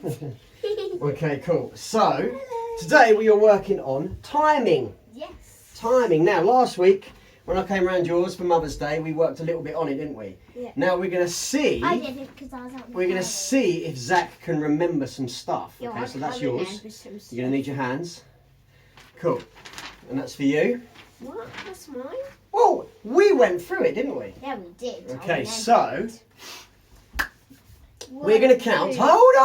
Okay, cool. So, today we are working on timing. Yes. Timing. Now, last week, when I came around yours for Mother's Day, we worked a little bit on it, didn't we? Yeah. Now we're going to see... I did it because I was out. We're going to see if Zach can remember some stuff. Yeah, Okay, so that's coming yours. in with some You're going to need your hands. Cool. And that's for you. What? That's mine? Well, we went through it, didn't we? Yeah, we did. Okay, so... One, We're going to count. two. Hold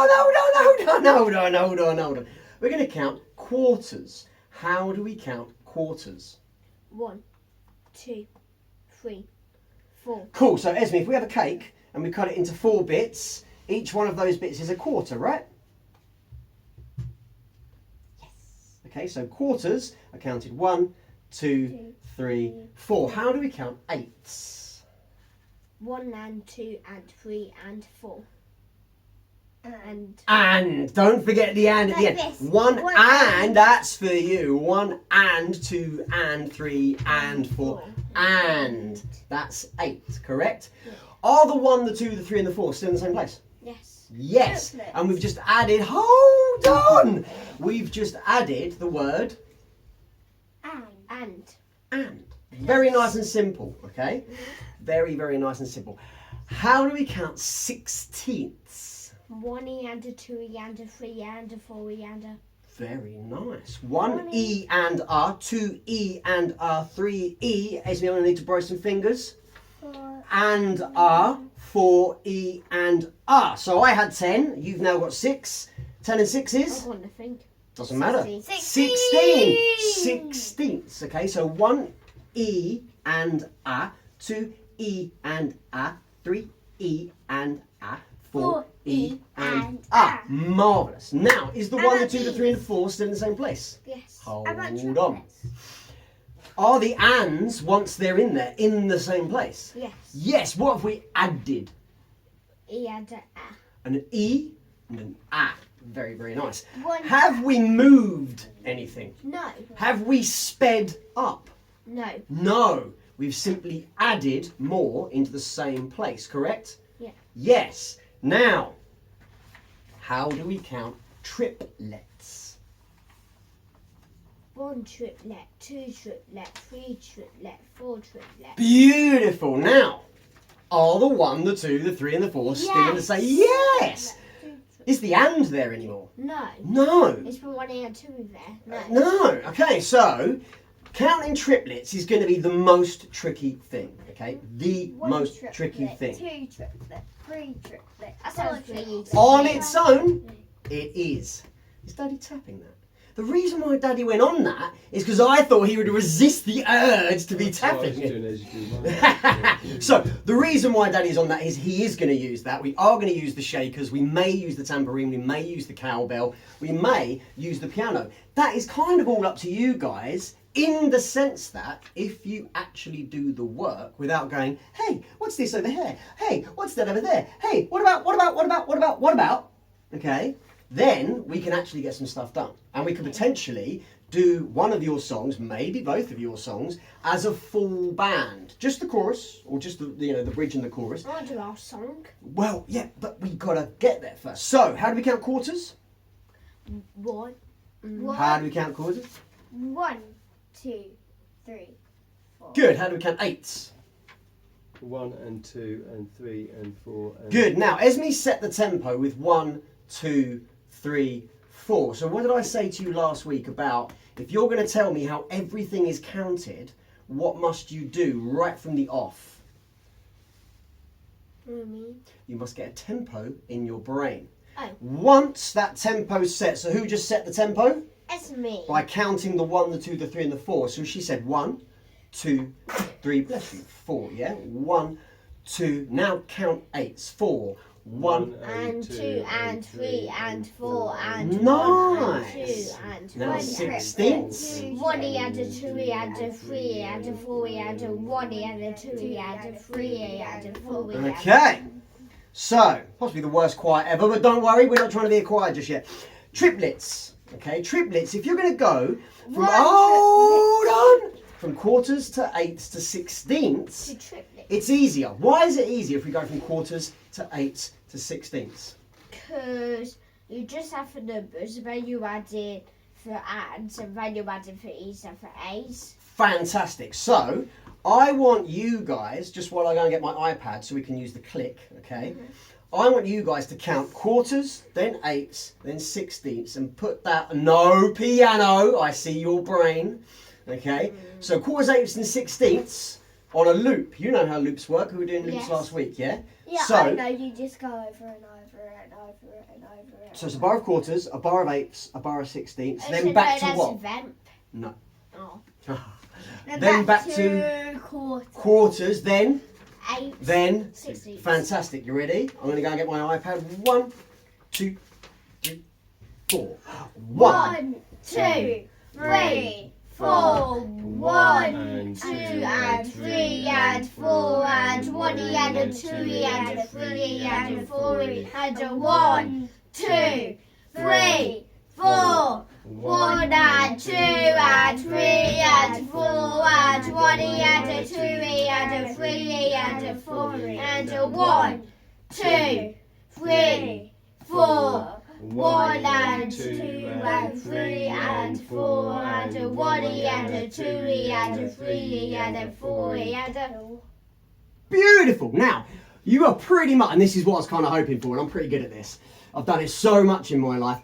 on. We're going to count quarters. How do we count quarters? 1, 2, 3, 4. Cool. So, Esme, if we have a cake and we cut it into 4 bits, each one of those bits is a quarter, right? Yes. Okay, so quarters are counted 1, 2, 3, 4. How do we count eighths? 1 and 2 and 3 and 4. And don't forget the and at the Like end. this. One One and, that's for you. 1 and 2 and 3 and 4 and that's 8, correct? Yeah. Are the 1, the 2, the 3 and the 4 still in the same place? Yes. Yes. Triplets. And we've just added, hold on. We've just added the word And. Very nice and simple, okay? Very, very nice and simple. How do we count sixteenths? 1 E and a 2 E and a 3 E and a 4 E and a. Very nice. 1 E and a, 2 E and a, 3 E. Esme, I'm going to need to borrow some fingers. 4. And a, 4 E and a. So I had 10. You've now got 6. 10 and 6 is? I want to think. Doesn't matter. 16. 16ths. Okay, so 1 E and a, 2 E and a, 3 E and a, 4 E and a. Marvellous. Now, is the 1, the 2, the 3 and the 4 still in the same place? Yes. Hold on. Are the ands, once they're in there, in the same place? Yes. Yes. What have we added? E and a. An E and an A. Very, very nice. One. Have we moved anything? No. Have we sped up? No. No. We've simply added more into the same place, correct? Yeah. Yes. Now, how do we count triplets? 1 triplet, 2 triplet, 3 triplet, 4 triplet. Beautiful. Now, are the 1, the 2, the 3 and the 4 still in the same? Yes. Is the and there anymore? No. No. It's for 1 E and 2 there. No. No. Okay, so counting triplets is going to be the most tricky thing, okay? The 1 most triplet, tricky thing. 2 triplet, 3 triplet. That sounds pretty easy. On its own, it is. Is Daddy tapping that? The reason why Daddy went on that is because I thought he would resist the urge to be tapping it. So, the reason why Daddy's on that is he is going to use that. We are going to use the shakers. We may use the tambourine. We may use the cowbell. We may use the piano. That is kind of all up to you guys, in the sense that if you actually do the work without going, hey, what's this over here? Hey, what's that over there? Hey, what about? Okay, then we can actually get some stuff done. And we could potentially do one of your songs, maybe both of your songs, as a full band. Just the chorus, or just the bridge and the chorus. I want to do our song. Well, yeah, but we got to get there first. So, how do we count quarters? 1. How do we count quarters? 1, 2, 3, 4. Good. How do we count eighths? 1 and 2 and 3 and 4 and... Good. Now, Esme set the tempo with 1, 2, 3, 4. So what did I say to you last week about if you're going to tell me how everything is counted, what must you do right from the off? You must get a tempo in your brain. Oh. Once that tempo's set, so who just set the tempo? Esme. By counting the 1, the 2, the 3 and the 4. So she said 1, 2, 3, bless you, 4, yeah? 1, 2, now count eights. 4, 1 and 2 and 3 and 4 and nice. 1 and 2 and Now 1 sixteenths. 1 E and a 2 E and a 3 E and a 4 E and a 1 E and a 2 E and a 3 E and a 4 E. Okay. So, possibly the worst choir ever, but don't worry, we're not trying to be a choir just yet. Triplets. Okay, triplets. If you're going to go from from quarters to eighths to sixteenths, it's easier. Why is it easier if we go from quarters to eighths to sixteenths? Because You just have the numbers, and then you add it for ands, and then you add it for e's and for a's. Fantastic. So, I want you guys, just while I go and get my iPad so we can use the click, okay? I want you guys to count quarters, then eighths, then sixteenths, and put that, no piano, I see your brain, okay? So quarters, eighths, and sixteenths on a loop. You know how loops work. We were doing loops last week, yeah? Yeah, so, I know. You just go over and over and over and over. So it's a bar of quarters, a bar of eighths, a bar of sixteenths, It's then back to known as what? vamp. No. Oh. Then back to quarters, then Eight. Then, Sixteenths. fantastic. You ready? I'm going to go and get my iPad. 1, 2, 3, 4. 1, 2, 3, 4. 1, 2, and 3, and 4, and 1, and 2, and 3, and 4, and 1, 2, 3, 4. 1 and 2 and 3 and 4 and 1 and 2 and 3 and 4 and 1, 2, 3, 4. 1 and 2 and 3 and 4 and 1 and 2 and 3 and 4 and... Beautiful. Now, you are pretty much, and this is what I was kind of hoping for, and I'm pretty good at this. I've done it so much in my life.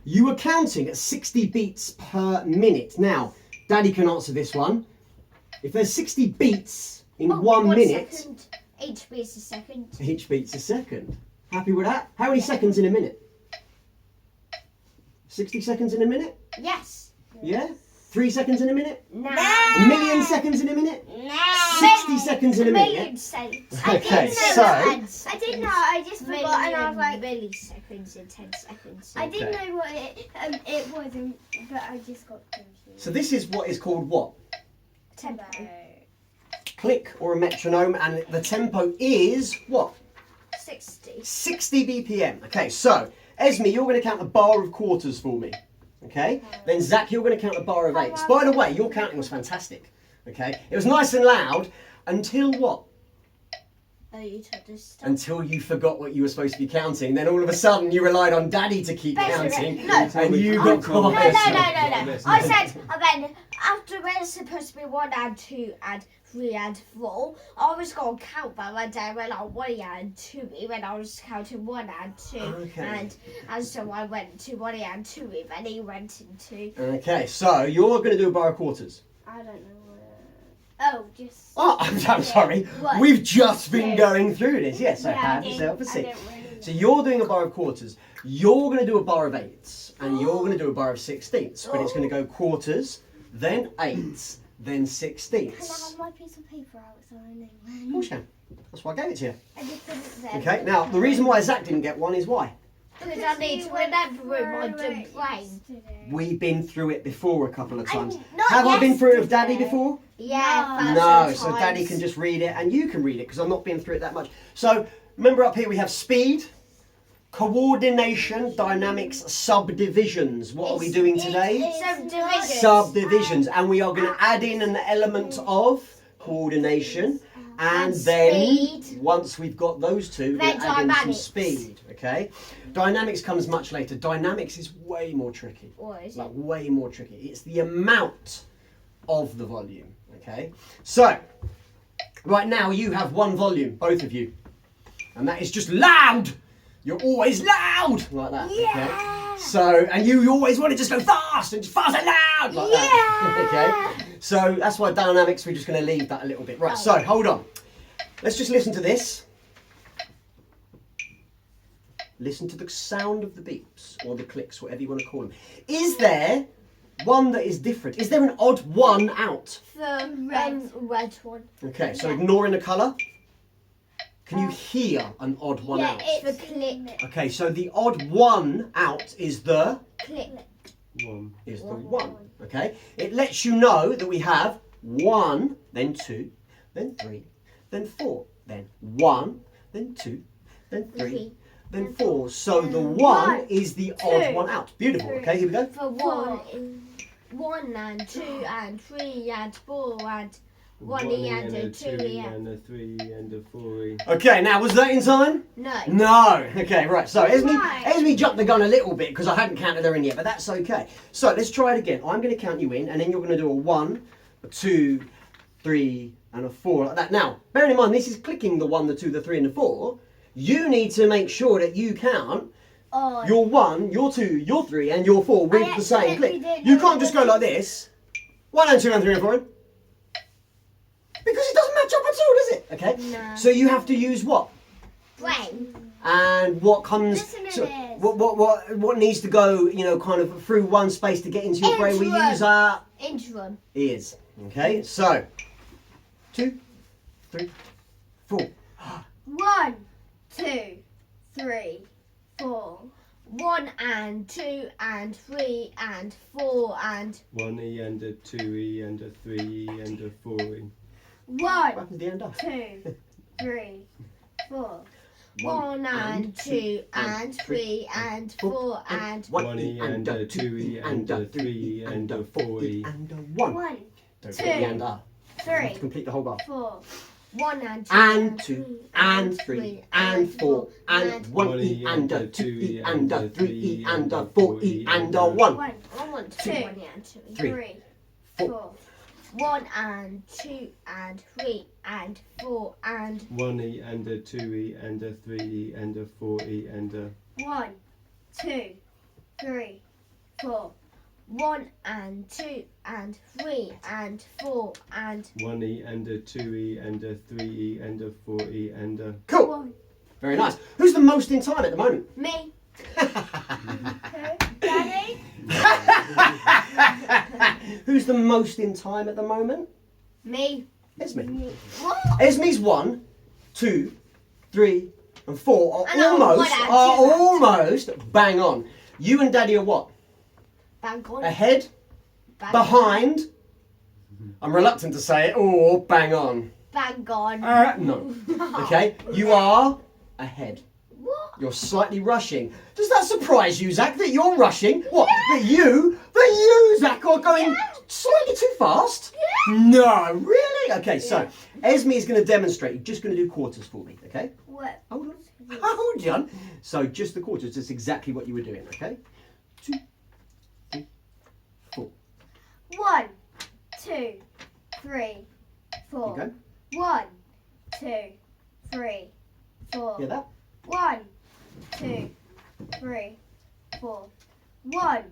You were counting at 60 beats per minute. Now, Daddy can answer this one. If there's 60 beats in 1 minute... Second. Each beat's a second. Each beat's a second. Happy with that? How many seconds in a minute? 60 seconds in a minute? Yes. Yeah? 3 seconds in a minute? No. A million seconds in a minute? No. 60 seconds in a minute? Million cents. Okay, so... I didn't know. I just forgot, and I was like, milliseconds in 10 seconds. I didn't Okay. know what it wasn't, but I just got confused. So this is what is called what? Tempo. Click or a metronome, and the tempo is what? 60. 60 BPM. Okay, so Esme, you're going to count a bar of quarters for me. Okay? Then Zach, you're going to count a bar of eighths. By the way, your counting was fantastic. Okay? It was nice and loud until what? Oh, you told us stuff. Until you forgot what you were supposed to be counting. Then all of a sudden you relied on Daddy to keep counting. No. And you got No, quiet. no. I said, and then after when it's supposed to be 1 and 2 and 3 and 4, I was going to count, but my dad went on 1 and 2 when I was counting 1 and 2. Okay. And so I went to 1 and 2 and he went into... Okay, so you're going to do a bar of quarters. I don't know what. Oh, just. Oh, I'm sorry. What? We've just been going through this. Yes, so Yeah, have I yourself a didn't- I seat. didn't really So you're doing a bar of quarters. You're going to do a bar of eighths, and you're going to do a bar of sixteenths. But it's going to go quarters, then eighths, then Can I sixteenths. have my piece of paper out so I know Of when? course you can. That's why I gave it to you. I just put it there. Okay. Now the reason why Zach didn't get one is why Because I need to remember in my dumb brain. we've been through it before a couple of times. not Have I been through it with yesterday. Daddy before? Yeah, No, thousand so times. Daddy can just read it and you can read it because I've not been through it that much. So remember up here we have speed, coordination, dynamics, subdivisions. What are we doing today? Subdivisions. Subdivisions. And we are going to add in an element of coordination. And And then, speed. once we've got those two, Then we'll add in some dynamics. speed. Okay? Dynamics comes much later. Dynamics is way more tricky. What is Like it? way more tricky. It's the amount of the volume. Okay? So, right now you have one volume, both of you. And that is just loud! You're always loud! Like that. Okay? So, and you always want to just go fast and fast and loud! Like that. Okay? So, that's why dynamics, we're just going to leave that a little bit. Right, so, hold on. Let's just listen to this. Listen to the sound of the beeps or the clicks, whatever you want to call them. Is there one that is different? Is there an odd one out? The red one. Okay, so ignoring the colour. Can you hear an odd one out? It's the click. Okay, so the odd one out is the Click. 1. one. Okay, it lets you know that we have 1, then 2, then 3, then 4, then 1, then 2, then 3, then 4. So the 1 is the odd one out. Beautiful. Okay, here we go. For 1 and 2 and 3 and 4 and 1 and a 2 and a 3 and a 4. Okay, now was that in time? No. No. Okay, right. So Why? Esme jumped the gun a little bit because I hadn't counted her in yet, but that's okay. So let's try it again. I'm going to count you in, and then you're going to do a 1, a 2, 3, and a 4 like that. Now, bearing in mind this is clicking the 1, the 2, the 3, and the 4. You need to make sure that you count Oh. your 1, your 2, your 3, and your 4 with I the same click. accidentally did You know can't just go that. like this. 1 and 2 and 3 and 4. Because it doesn't match up at all, does it? Okay. No. So you have to use what? Brain. And what comes? Listen to So this. what needs to go? You know, kind of through one space to get into your brain. We Intro. use our Interim. ears. Okay. So 2, 3, 4. 1, 2, 3, 4. 1 and 2 and 3 and 4 and 1 and a 2 and a 3 and a 4. 1, What happens at the end? 2, 3, 4. 1 and 2 and 3 and 4 and 1 and a 2 and a 3 and a 4. and a 1. 1, Don't forget the 2, and a. You have 3, to complete the whole bar. 4. 1 and 2 And 2 and 3 and 4 and 1 E and a 2 E and a 3 E and a 4 E and a 1. 1, I want 2, 1 and 2. 3, 4. 1 and 2 and 3 and 4 and 1 and a 2 and a 3 and a 4 and a 1, 2, 3, 4. 1 and 2 and 3 and 4 and 1 and a 2 and a 3 and a 4 and a Cool. 1, Very nice. Who's the most in time at the moment? me. 2. Daddy? Who's the most in time at the moment? Me. Esme. What? Esme's 1, 2, 3, and 4 And I'm 1 and 2. are almost bang on. You and Daddy are what? Bang on. Ahead, Bang behind. I'm reluctant to say it. Or bang on. Bang on. No. Okay. You are ahead. What? You're slightly rushing. Does that surprise you, Zach, that you're rushing? What? That you, Zach, are going slightly too fast? No, really? Okay, so Esme is going to demonstrate. You're just going to do quarters for me, okay? What? Hold on. Hold on. So just the quarters. That's exactly what you were doing, okay? 2, 3, 4. 1, 2, 3, 4. You go. 1, 2, 3, 4. Get that? 1, 2, 3, 4. 1,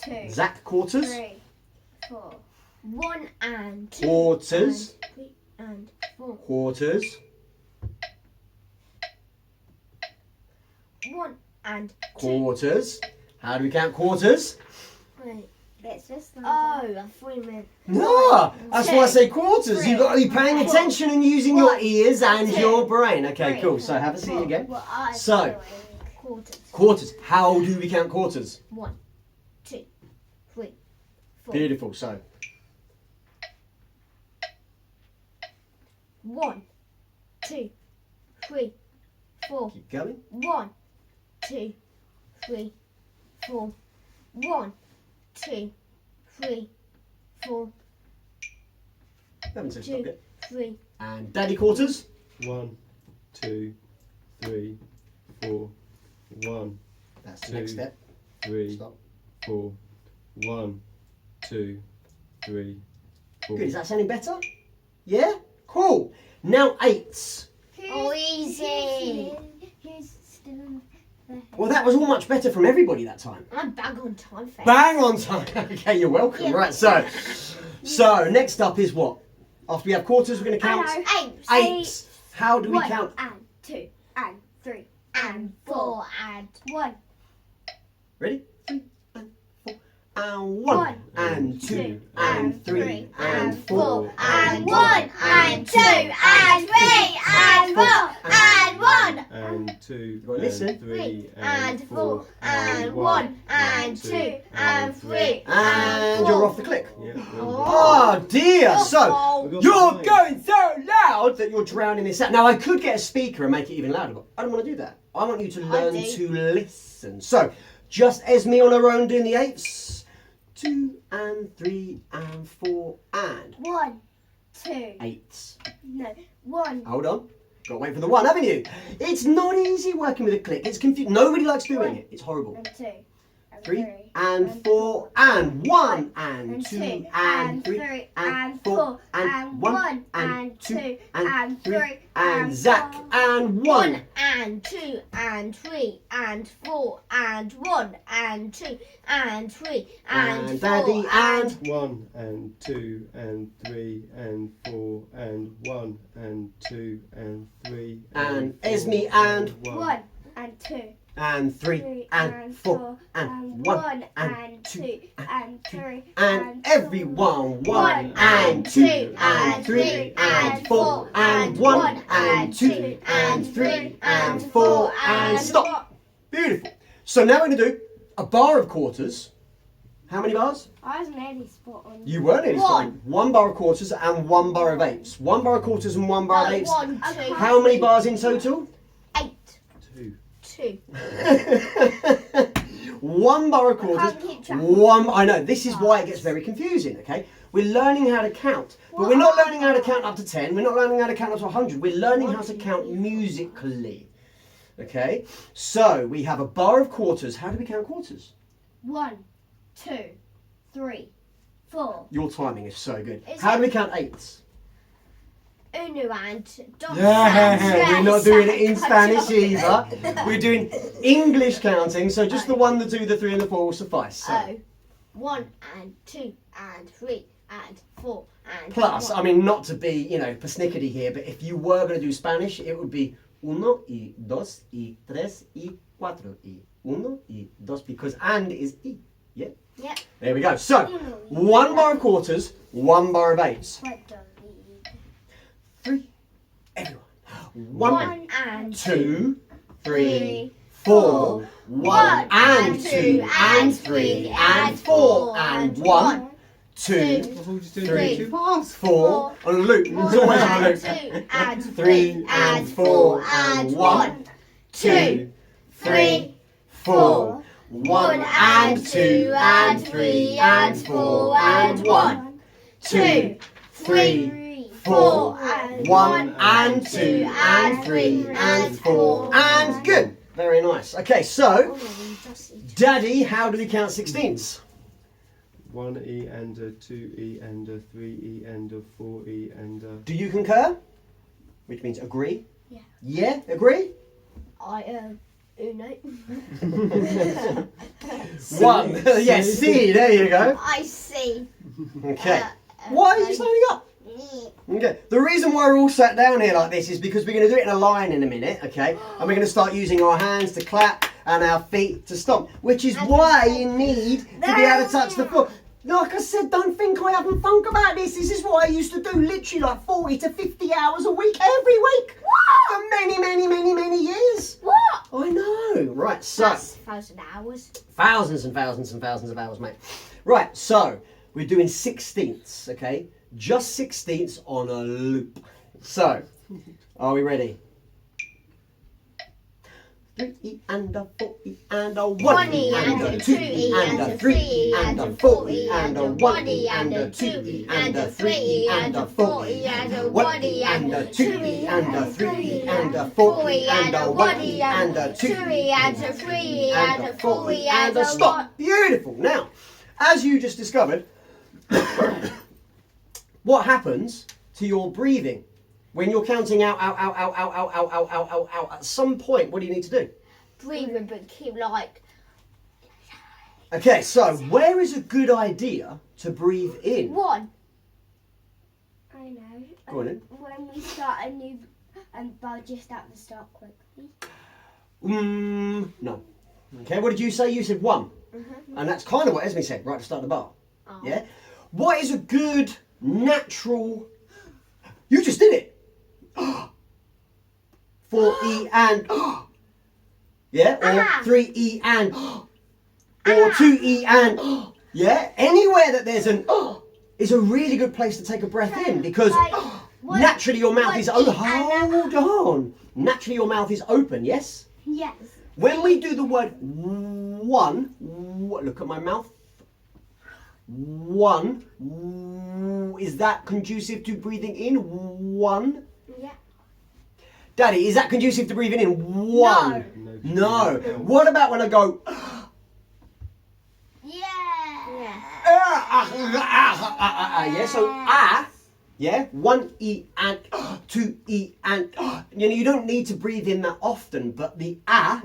2, Zach quarters. 3, 4. 1 and 2 Quarters. and 3 and 4. Quarters. 1 and 2. Quarters. How do we count quarters? Wait. It's this Oh, I thought you meant. No, that's why I say quarters. You've got to be paying attention and using your ears and your brain. Okay, cool. So have a seat again. What I So- doing. Quarters. Quarters. How do we count quarters? 1, 2, 3, 4. Beautiful. So 1, 2, 3, 4. keep going. 1, 2, 3, 4. 1, 2, 3, 4. Haven't said 2, stop yet. 3. And daddy quarters. 1, 2, 3, 4. 1, That's the next step. 3, Stop. 4. 1, 2, 3, 4. Good. Is that sounding better? Yeah. Cool. Now eights. Oh, easy. Who's still the Well, that was all much better from everybody that time. I'm bang on time, face. Bang on time. Okay, you're welcome. Right. So next up is what? After we have quarters, we're going to count Eight. eights. How do we 1 count? and 2 and 3 And 4 and 1, Ready? 3 and 4 and 1 1 and 2 and 3 and 4 4 and 1 and 2 and 3 and 4 and 1 And 2, gotta listen. and 3, and 4 and 1 and 2 and 3 and you're off the click. Yeah. Oh dear! So Oh. you're going so loud that you're drowning this out. Now I could get a speaker and make it even louder, but I don't want to do that. I want you to learn do. to listen. So just Esme on her own doing the eights. 2 and 3 and 4 and 1, 2. Eighths. No, 1. Hold on. Got to wait for the 1, haven't you? It's not easy working with a click. It's confusing. Nobody likes doing it. It's horrible. And 2. 3 and 4 and 1 and 2 and 3 and 4 and 1 and 2 and 3 and Zach and 1 and 2 and 3 and 4 and 1 and 2 and 3 and 4 Daddy and 1 and 2 and 3 and 4 and 1 and 2 and 3 and 4 Esme and 1 and 2 and 3 and 4 and 1 and 2 and 3 and everyone 1 and and 2 2 and 3 and 4 and 1 and 2 and 3 and 4 and stop. Beautiful. So now we're going to do a bar of quarters. How many bars? I was nearly spot on. You were nearly spot on. 1 bar of quarters and 1 bar of eighths. 1 bar of quarters and 1 bar of eighths. 1, 2, How many bars in total? 8, 2. 2. 1 bar of quarters, can't keep track. 1. I know, this is why it gets very confusing, okay? We're learning how to count, but we're not learning how to count up to 10. We're not learning how to count up to 100. We're learning how to count musically, okay? So we have a bar of quarters. How do we count quarters? 1, 2, 3, 4. Your timing is so good. Is How it- do we count eighths? Uno and dos. Yeah, we're not doing it in Spanish either. We're doing English counting, so just the 1, the 2, the 3 and the 4 will suffice. So. Oh, 1 and 2 and 3 and 4 and Plus, 1. I mean, not to be, you know, persnickety here, but if you were going to do Spanish, it would be uno y dos y tres y cuatro y uno y dos, because and is y. Yeah? Yep. There we go. So, 1 bar of quarters, 1 bar of eighths. 3. Everyone. 1 and 2 3 4, 4 1 and 2 and 3 and 4 and 1 2 I thought we just doing 3 2 bars. 4 on a loop. It's always on a loop. 2 and 3 and 4 and 1 2 3 4 1 and 2 and 3 and 4 and 1 2 3 4 and 1 and 2 and 3 and 4 and good. Very nice. Okay, so Daddy, how do we count sixteenths? 1E and a 2E and a 3E and a 4E and a... Do you concur? Which means agree? Yeah. Yeah, agree? Uno. 1. Yes, C, there you go. I see. Okay. Why are you standing up? Okay. The reason why we're all sat down here like this is because we're going to do it in a line in a minute, okay? And we're going to start using our hands to clap and our feet to stomp, which is why you need to be able to touch the floor. Like I said, don't think I haven't thunk about this. This is what I used to do literally like 40 to 50 hours a week every week. For many, many, many, many years. What? I know. Right, so. That's 1,000 hours. Thousands and thousands and thousands of hours, mate. Right, so we're doing sixteenths, okay? Just sixteenths on a loop. So, are we ready? 3E and a 4E and a 1E and a 2E and a 3E and a 4E and a 1E and a 2E and a 3E and a 4E and a 1E and a 2E and a 3E and a 4E and a 1E and a 2E and a 3E and a 4E and a stop. Beautiful. Now, as you just discovered, what happens to your breathing? When you're counting out, at some point, what do you need to do? Breathing, but keep like... Okay, so where is a good idea to breathe in? 1. I know. Go on in. When we start a new bar, just at the start quickly. No. Okay, what did you say? You said 1. And that's kind of what Esme said right at the start of the bar. Oh. Yeah? What is a good, natural... You just did it. 4E and... Yeah? Or 3E and... Or 2E and... Yeah? Anywhere that there's an... is a really good place to take a breath in because naturally your mouth is open. Hold on. Naturally your mouth is open, yes? Yes. When we do the word 1, look at my mouth. 1. Is that conducive to breathing in? 1. Yeah. Daddy, is that conducive to breathing in? 1. No. What about when I go? Yeah. Yeah, so yeah, 1 E and 2 E and you know, you don't need to breathe in that often, but the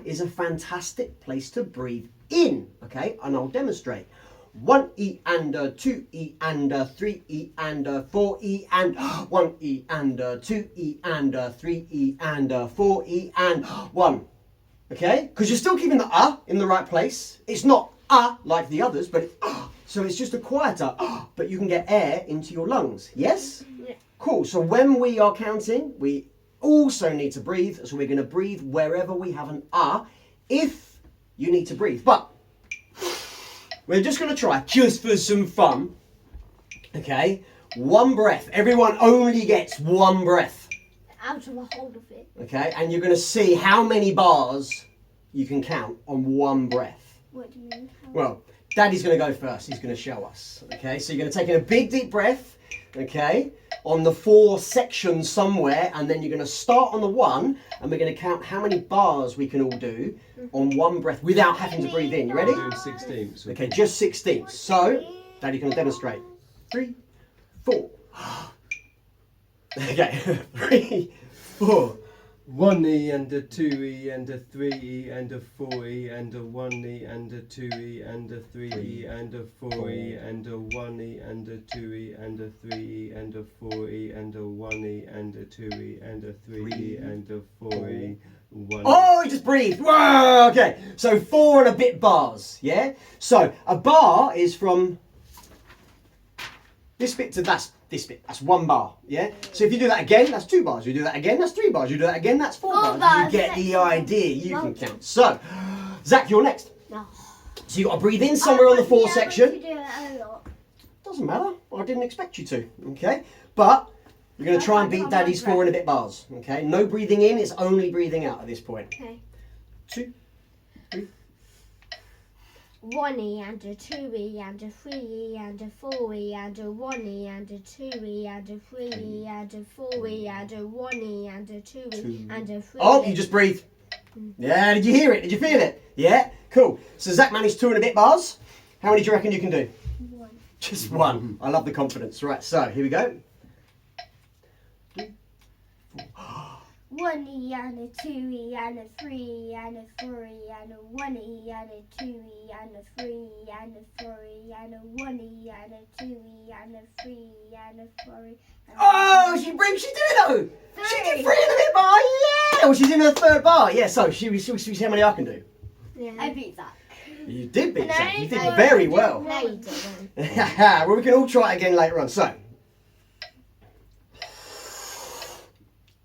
is a fantastic place to breathe in, okay? And I'll demonstrate. 1 E and 2 E and 3 E and 4 E and 1 E and 2 E and 3 E and 4 E and 1. Okay? Because you're still keeping the in the right place. It's not like the others, but it's so it's just a quieter but you can get air into your lungs. Yes? Yeah. Cool. So when we are counting, we also need to breathe. So we're going to breathe wherever we have an if you need to breathe. But we're just going to try, just for some fun, okay? 1 breath. Everyone only gets 1 breath. Out of a hold of it. Okay, and you're going to see how many bars you can count on 1 breath. What do you mean? Well, Daddy's going to go first. He's going to show us. Okay, so you're going to take in a big deep breath, okay, on the 4 sections somewhere, and then you're going to start on the 1, and we're going to count how many bars we can all do on 1 breath without having to breathe in. You ready? Doing 16ths. Okay, just 16. So, Daddy can demonstrate. 3, 4. Okay, 3, 4. 1 E and a 2 E and a 3 E and a 4 E and a 1 E and a 2 E and a 3 E and a 4 E and a 1 E and a 2 E and a 3 E and a 4 E and a 1 E and a 2 E and a 3 E and a 4 E. 1. Oh, he just breathed. Whoa, okay. So 4 and a bit bars, yeah? So a bar is from this bit to this bit. That's 1 bar, yeah? So if you do that again, that's 2 bars. You do that again, that's 3 bars. You do that again, that's 4 bars. You get the idea. You can count. So, Zach, you're next. No. So you got to breathe in somewhere on the 4 section. You do it a lot. Doesn't matter. I didn't expect you to, okay? But we're going to try and beat Daddy's 4 and a bit bars, okay? No breathing in, it's only breathing out at this point. Okay. 2, 3. 1 E and a 2 E and a 3 E and a 4 E and a 1 E and a 2 E and a 3 E and a 4 E and a 1 E and a 2 E and a 3 Oh, you just breathe. Yeah, did you hear it? Did you feel it? Yeah, cool. So Zach managed 2 and a bit bars. How many do you reckon you can do? 1. Just 1. I love the confidence. Right, so here we go. 1 E and a 2 E and a 3 E and a 4 E and a 1 E and a 2 E and a 3 E and a 4 E and a 1 E and a 2 E and a 3 E and a 4 E. Oh, she did it though. She did 3 and a bit bar. Yeah. Well, she's in her 3rd bar. Yeah. So she see how many I can do. Yeah. I beat that. You did beat No, Zach. You did no, very well. No, you didn't. Well, we can all try it again later on. So.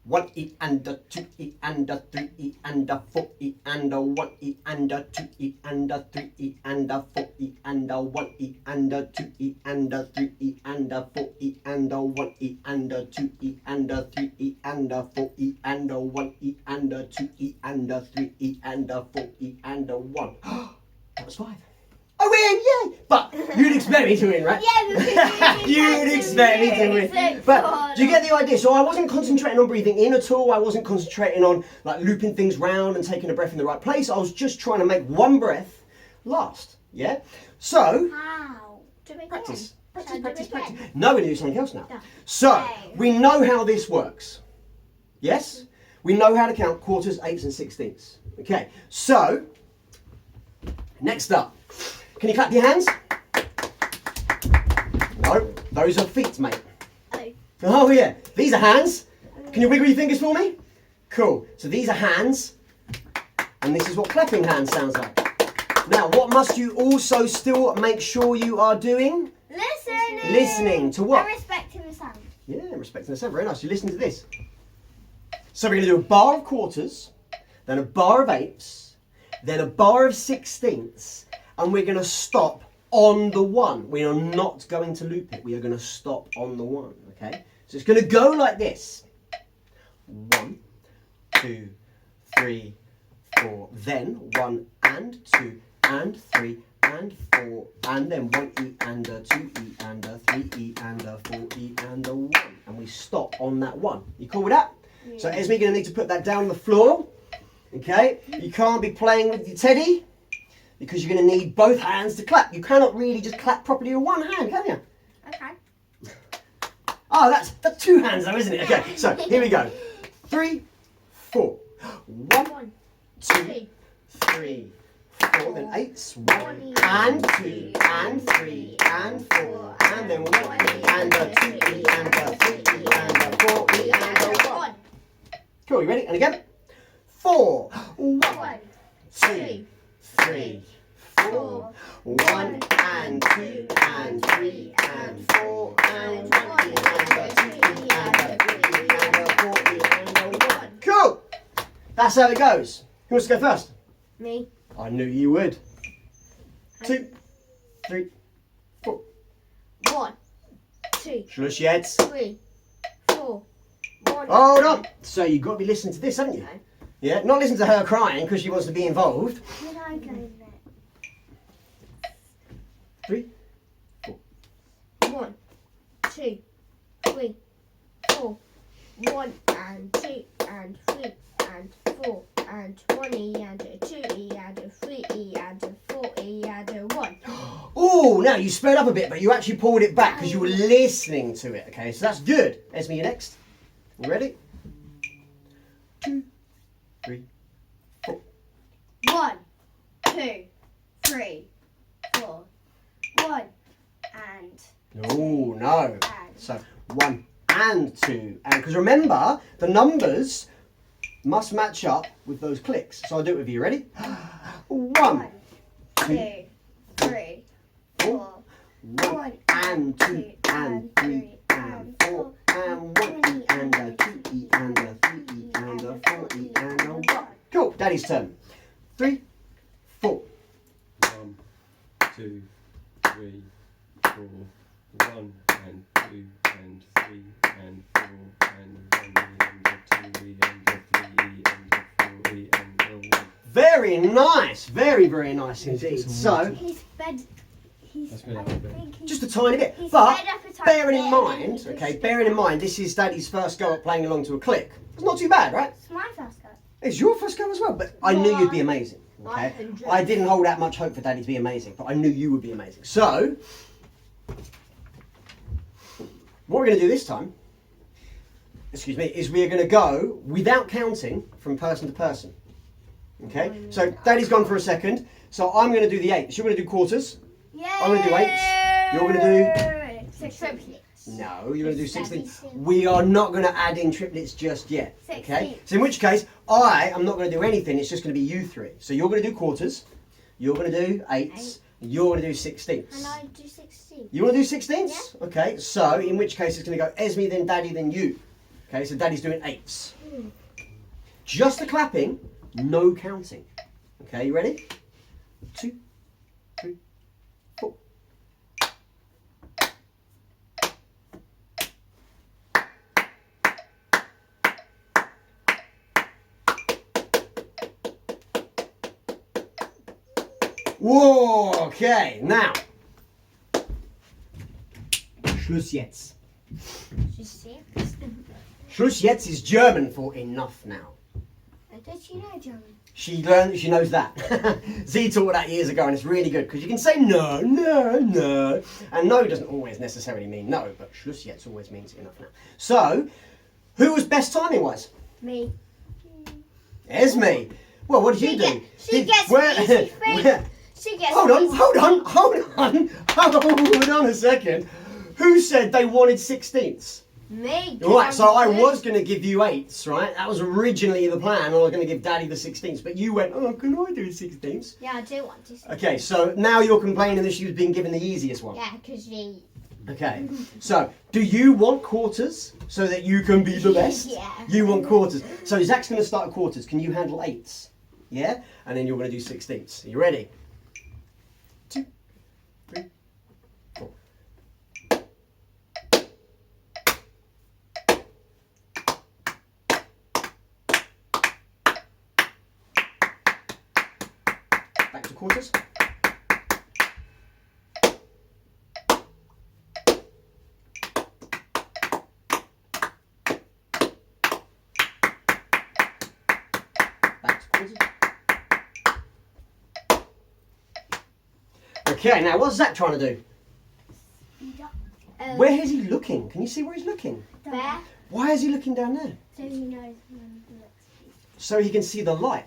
1 E and a 2 E and a 3 E and a 4 E and a 1 E and a 2 E and a 3 E and a 4 E and a 1 E and a 2 E and a 3 E and a 4 E and a 1 E and a 2 E and a 3 E and a 4 E and a 1 E and a 2 E and a 3 E and a 4 E and a 1. That was 5. I win, yay! But you'd expect me to win, right? Yeah, because You'd expect me to win. But do you get the idea? So I wasn't concentrating on breathing in at all. I wasn't concentrating on like looping things round and taking a breath in the right place. I was just trying to make 1 breath last. Yeah? So, How? Do it practice. again. Practice. Shall I do it again? No, we're going to do something else now. No. So, we know how this works. Yes? We know how to count quarters, 8ths and 16ths. Okay, so, next up. Can you clap your hands? No, those are feet, mate. Oh yeah, these are hands. Can you wiggle your fingers for me? Cool. So these are hands, and this is what clapping hands sounds like. Now, what must you also still make sure you are doing? Listening. Listening to what? And respecting the sound. Yeah, respecting the sound. Very nice. You listen to this. So we're going to do a bar of quarters, then a bar of 8ths, then a bar of 16ths, and we're going to stop on the 1. We are not going to loop it. We are going to stop on the 1, okay? So it's going to go like this. 1, 2, 3, 4. Then 1 and 2 and 3 and 4, and then 1E and a 2E and a 3E and a 4E and a 1. And we stop on that 1. You cool with that? Yeah. So Esme, you're going to need to put that down on the floor. Okay? You can't be playing with your teddy because you're going to need both hands to clap. You cannot really just clap properly with one hand, can you? Okay. Oh, that's 2 hands though, isn't it? Okay, so here we go. 3, 4. 1, 2, 3, 4. Then 8s. 1 and 2 and 3 and 4. And then 1E and a 2E and a 3E and a 4E and a 1. Cool, you ready? And again. 4. 1, 2, 3, 4. 1 and 2 and 3 and 4 and 1E and a 2E and a 3E and a 4E and a 1. Cool! That's how it goes. Who wants to go first? Me. I knew you would. 2, 3, 4. 1, 2, Schluss jetzt. 3, 4. 1. Hold on. So you've got to be listening to this, haven't you? No. Yeah, not listen to her crying because she wants to be involved. Did I go next? 3, 4. 1, 2, 3, 4. 1 and 2 and 3 and 4 and 1E and a 2E and a 3E and a 4E and a 1. Oh, now you sped up a bit, but you actually pulled it back because you were listening to it. Okay, so that's good. Esme, you next. You ready? 2, 3, 4. 1, 2, 3, 4. 1 and Oh, no. and. So 1 and 2. And because remember, the numbers must match up with those clicks. So I'll do it with you. Ready? 1, 2, 3, 4. 1 and 2 and 3 and 4 and 1E and a 2E and a 3E and a 4E and a 1. Cool. Daddy's turn. 3, 4. 1, 2, 3, 4. 1 and 2 and 3 and 4 and 1E and a 2E and a 3E and a 4E and a 1. Very nice. Very, very nice indeed. So, He's sped. That's I been up a bit. think he's just a tiny bit. He's But sped up a tiny bearing in bit, mind, and then okay, he bearing in mind, this is Daddy's first go at playing along to a click. It's not too bad, right? It's my first go. It's your first go as well, but I knew you'd be amazing. Okay, 100. I didn't hold out much hope for Daddy to be amazing, but I knew you would be amazing. So, what we're going to do this time, excuse me, is we're going to go without counting from person to person. Okay, so Daddy's gone for a second, so I'm going to do the 8s. You're going to do quarters. Yay! I'm going to do 8s. You're going to do. Triplets. No, you're going to do 16. 16. We are not going to add in triplets just yet. Okay? 16. So in which case, I am not going to do anything. It's just going to be you 3. So you're going to do quarters. You're going to do 8s. And you're going to do 16ths. And I do 16. You want to do 16ths? Yeah. Okay. So in which case, it's going to go Esme, then Daddy, then you. Okay. So Daddy's doing 8s. Just the clapping, no counting. Okay. You ready? 2, 3, 4. Whoa, okay, now. Schluss jetzt. Schluss jetzt is German for enough now. Did you know, John? She knows that. Z taught that years ago and it's really good because you can say no, no, no. And no doesn't always necessarily mean no, but Schluss jetzt always means enough now. So, who was best timing wise? Me. Esme. Well, what did you do? She gets easy things. She gets Hold easy. on a second. Who said they wanted 16ths? Me. Right, so I was going to give you 8s, right? That was originally the plan. I was going to give Daddy the 16ths, but you went, oh, can I do 16ths? Yeah, I do want to. Okay, so now you're complaining that she was being given the easiest one. Yeah, because she. Okay, so do you want quarters so that you can be the best? Yeah. You want quarters. So Zach's going to start at quarters. Can you handle 8s? Yeah? And then you're going to do 16ths. Are you ready? 2, 3, 4. Back to quarters. Okay, now what's Zach trying to do? Where is he looking? Can you see where he's looking? Where? Why is he looking down there? So he knows when the next piece. So he can see the light.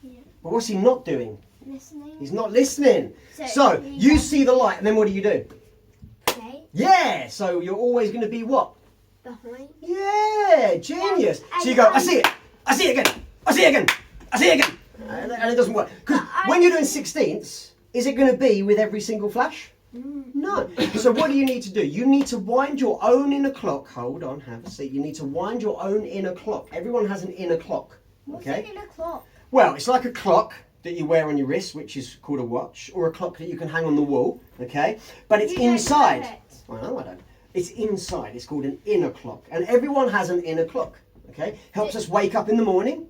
Yeah. But what's he not doing? Listening. He's not listening. So you see the light, and then what do? Okay. Yeah. So you're always going to be what? Behind. Yeah. Genius. So you go. I see it. I see it again. I see it again. I see it again. And it doesn't work because when you're doing sixteenths, is it going to be with every single flash? No. So what do you need to do? You need to wind your own inner clock. Hold on, have a seat. You need to wind your own inner clock. Everyone has an inner clock. Okay? What's an inner clock? Well, it's like a clock that you wear on your wrist, which is called a watch, or a clock that you can hang on the wall. Okay? But it's inside. I know I don't. It's inside. It's called an inner clock. And everyone has an inner clock. Okay? Helps us wake up in the morning.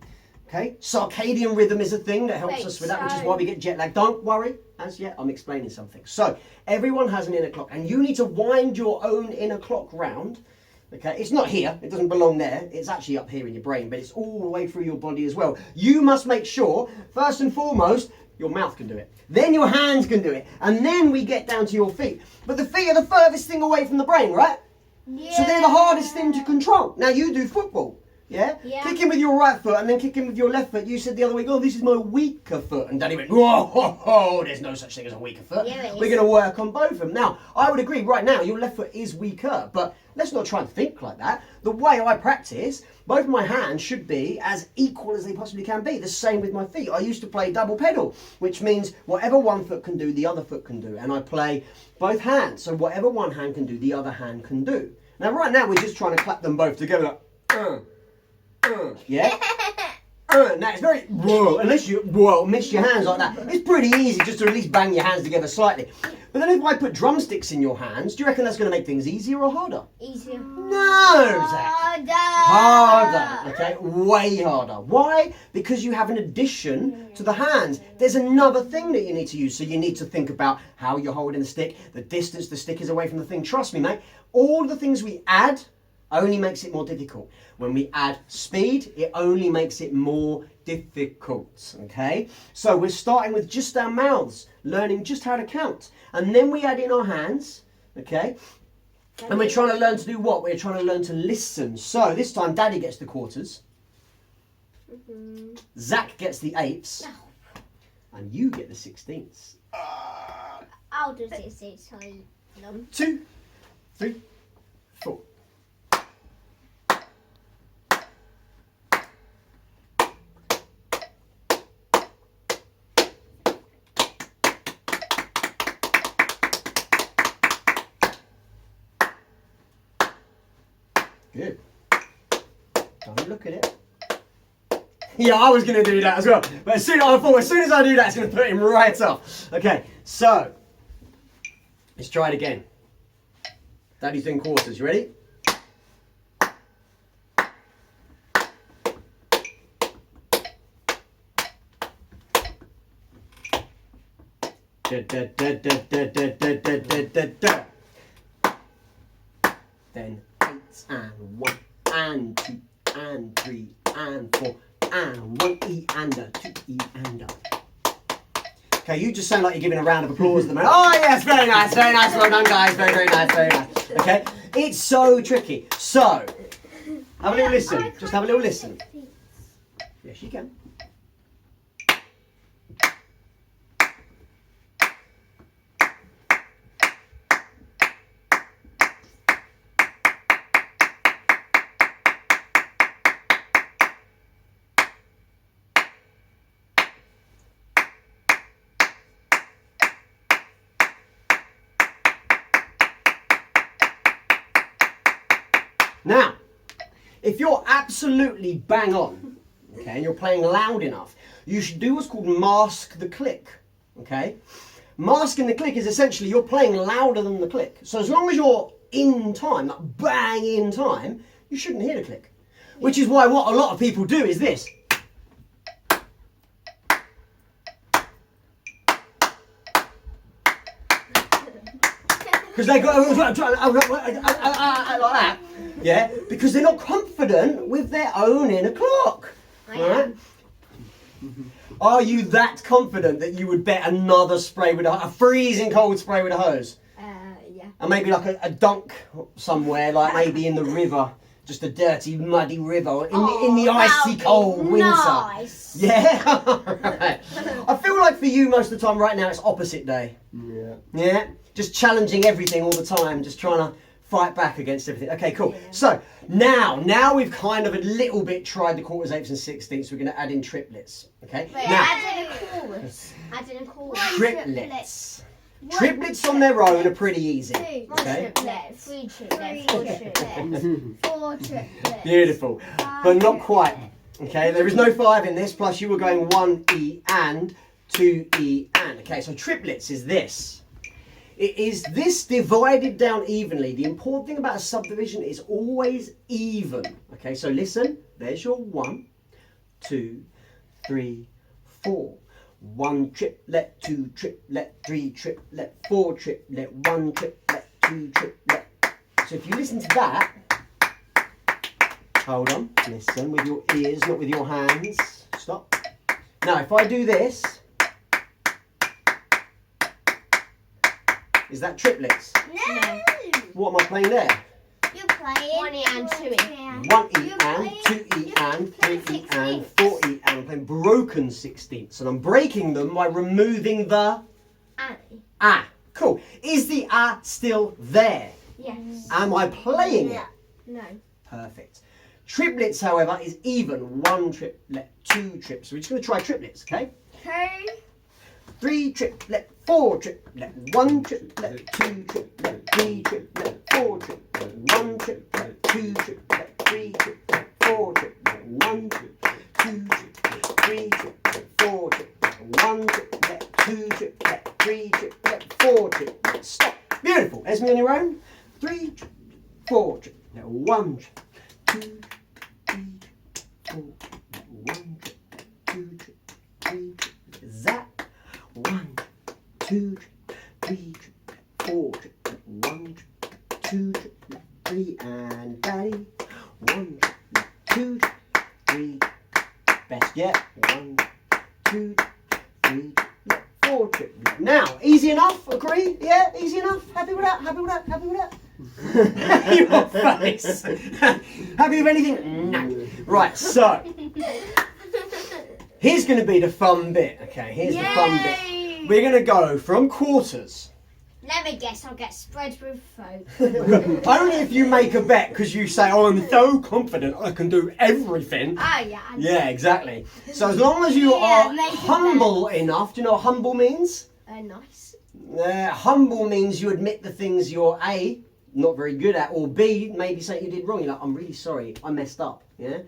Okay? Circadian rhythm is a thing that helps us with that, which is why we get jet lag. Don't worry. As yet, I'm explaining something. So, everyone has an inner clock, and you need to wind your own inner clock round. Okay, it's not here, it doesn't belong there, it's actually up here in your brain, but it's all the way through your body as well. You must make sure, first and foremost, your mouth can do it. Then your hands can do it, and then we get down to your feet. But the feet are the furthest thing away from the brain, right? Yeah. So they're the hardest thing to control. Now, you do football. Yeah? Kicking with your right foot and then kicking with your left foot. You said the other week, oh, this is my weaker foot. And Daddy went, whoa, ho, ho, there's no such thing as a weaker foot. Yeah, We're going to work on both of them. Now, I would agree right now, your left foot is weaker, but let's not try and think like that. The way I practice, both my hands should be as equal as they possibly can be. The same with my feet. I used to play double pedal, which means whatever one foot can do, the other foot can do. And I play both hands. So whatever one hand can do, the other hand can do. Now, right now, we're just trying to clap them both together like, yeah? Now it's very, unless you miss your hands like that. It's pretty easy just to at least bang your hands together slightly. But then if I put drumsticks in your hands, do you reckon that's going to make things easier or harder? Easier. No, Zach. Harder. Okay, way harder. Why? Because you have an addition to the hands. There's another thing that you need to use. So you need to think about how you're holding the stick, the distance the stick is away from the thing. Trust me, mate, all the things we add only makes it more difficult. When we add speed, it only makes it more difficult, okay? So we're starting with just our mouths, learning just how to count. And then we add in our hands, okay? And we're trying to learn to do what? We're trying to learn to listen. So this time, Daddy gets the quarters. Zach gets the eighths. And you get the 16ths. I'll do 16. 2, 3, 4. Good. Don't look at it. Yeah, I was going to do that as well. But as soon as I do that, it's going to put him right off. Okay, so let's try it again. Daddy's doing quarters. You ready? Da, da, da, da, da, da, da, da, da, da. Then 8 and 1 and 2 and 3 and 4 and 1 E and a 2 E and a. Okay, you just sound like you're giving a round of applause at the moment. Oh yes, very nice, well done guys, very, very nice, very nice. Okay, it's so tricky. So, have a little listen, just have a little listen. Yes, you can. Now, if you're absolutely bang on, okay, and you're playing loud enough, you should do what's called mask the click, okay? Masking the click is essentially you're playing louder than the click. So as long as you're in time, like bang in time, you shouldn't hear the click. Which is why what a lot of people do is this. Because they go like that, yeah, because they're not confident with their own inner clock. Right? Are you that confident that you would bet another spray with a freezing cold spray with a hose? Yeah. And maybe like a dunk somewhere, like maybe in the river, just a dirty, muddy river, in the icy cold winter. Nice. Yeah? Right. I feel like for you most of the time right now it's opposite day. Yeah. Yeah? Just challenging everything all the time, just trying to fight back against everything. Okay, cool. Yeah. So now we've kind of a little bit tried the quarters, eighths and sixteenths. We're going to add in triplets. Okay? Wait, Now, add in a chorus. Add in a chorus. triplets. Triplets on their own are pretty easy. One Okay? triplet, three triplets, four triplets. 4 triplets. Beautiful. But not quite. Okay, there is no 5 in this, plus you were going 1E and 2E and. Okay, so triplets is this. It is this divided down evenly. The important thing about a subdivision is always even. Okay, so listen. There's your 1, 2, 3, 4. 1 triplet, 2 triplet, 3 triplet, 4 triplet, 1 triplet, 2 triplet. So if you listen to that, hold on, listen with your ears, not with your hands. Stop. Now if I do this, is that triplets? No. What am I playing there? You're playing 1E and 2E. 1E and, 2E and, 3E and, 4E and. I'm playing broken sixteenths, and I'm breaking them by removing the ah. Cool. Is the ah still there? Yes. Am I playing it? No. Perfect. Triplets, however, is even. 1 triplet, 2 trips. So we're just going to try triplets, okay? 3 triplet, 4 triplet, 1 triplet, 2 triplet, 3 triplet, 4 triplet, 1 triplet, 2 triplet, 3 triplet, 4 triplet, 1 triplet, 2 triplet, 3 triplet, 4 triplet, 1 triplet, 2 triplet, 3 triplet, 4 triplet. Stop. Beautiful. Esme on your own. 3 triplet, 4 triplet, 1 triplet, 2 triplet, 3 triplet, 4 triplet, 1 triplet, 2 triplet, 3 triplet. Zap. 1, 2, 3, 4, 1, 2, 3, and daddy. 1, 2, 3. Best yet. 1, 2, 3, 4. Now, easy enough? Agree? Yeah, easy enough. Happy with that? Happy with that? Happy with that? Your face. Happy with anything? No. Right. So. Here's going to be the fun bit, okay? Here's the fun bit. We're going to go from quarters. Let me guess, I'll get spread with folk. Only if you make a bet, because you say, oh, I'm so confident I can do everything. Oh, yeah. Yeah, exactly. So as long as you are make a humble enough, do you know what humble means? Nice. Humble means you admit the things you're A, not very good at, or B, maybe something you did wrong. You're like, I'm really sorry, I messed up. Yeah?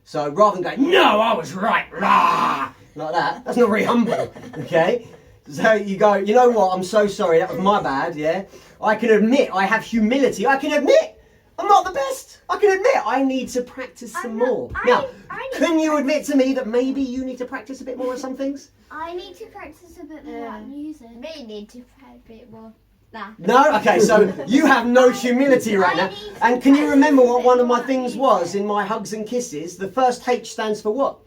So rather than going, no, I was right, rah, like that, that's not very humble, okay? So you go, you know what, I'm so sorry, that was my bad, yeah? I can admit, I have humility, I can admit, I'm not the best. I can admit, I need to practice some more. Now, can you admit to me that maybe you need to practice a bit more on some things? I need to practice a bit more at music. Me need to play a bit more. Nah. No? Okay, so you have no humility right now. And can you remember what one of my things was in my hugs and kisses? The first H stands for what?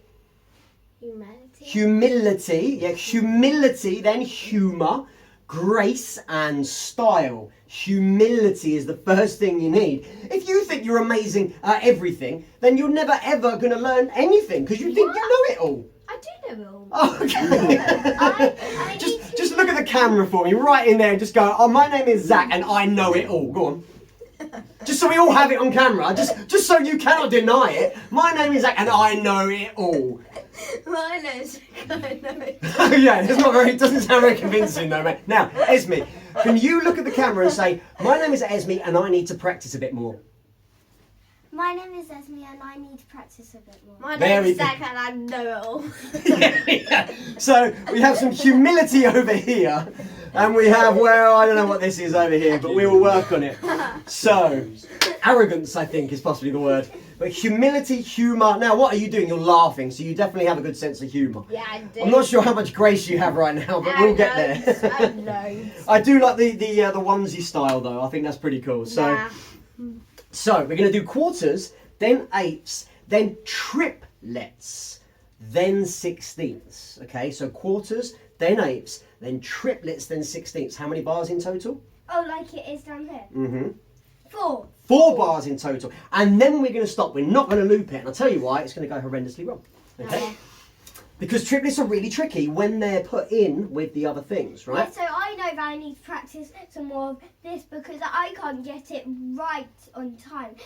Humanity. Humility. Yeah, humility, then humour, grace and style. Humility is the first thing you need. If you think you're amazing at everything, then you're never ever going to learn anything because you think you know it all. I do know it all. Oh, okay. Just look at the camera for me, right in there, and just go, oh, my name is Zach and I know it all. Go on. Just so we all have it on camera, just so you cannot deny it. My name is Zach and I know it all. My name's I know it. Yeah, it doesn't sound very convincing though, mate. Now, Esme, can you look at the camera and say, my name is Esme and I need to practice a bit more? My name is Esme and I need to practice a bit more. My Very name's good. Zach and I know it all. Yeah. So we have some humility over here, and we have, well, I don't know what this is over here, but we will work on it. So, arrogance, I think, is possibly the word. But humility, humour. Now, what are you doing? You're laughing, so you definitely have a good sense of humour. Yeah, I do. I'm not sure how much grace you have right now, but we'll get there. I know. I do like the onesie style, though. I think that's pretty cool. So. So, we're going to do quarters, then eighths, then triplets. then sixteenths. Okay, so quarters, then eighths, then triplets, then sixteenths. How many bars in total? Oh, like it is down here. Mm-hmm. 4. 4 bars in total. And then we're going to stop. We're not going to loop it. And I'll tell you why. It's going to go horrendously wrong. Okay? Because triplets are really tricky when they're put in with the other things, right? Yeah, so I know that I need to practice some more of this because I can't get it right on time.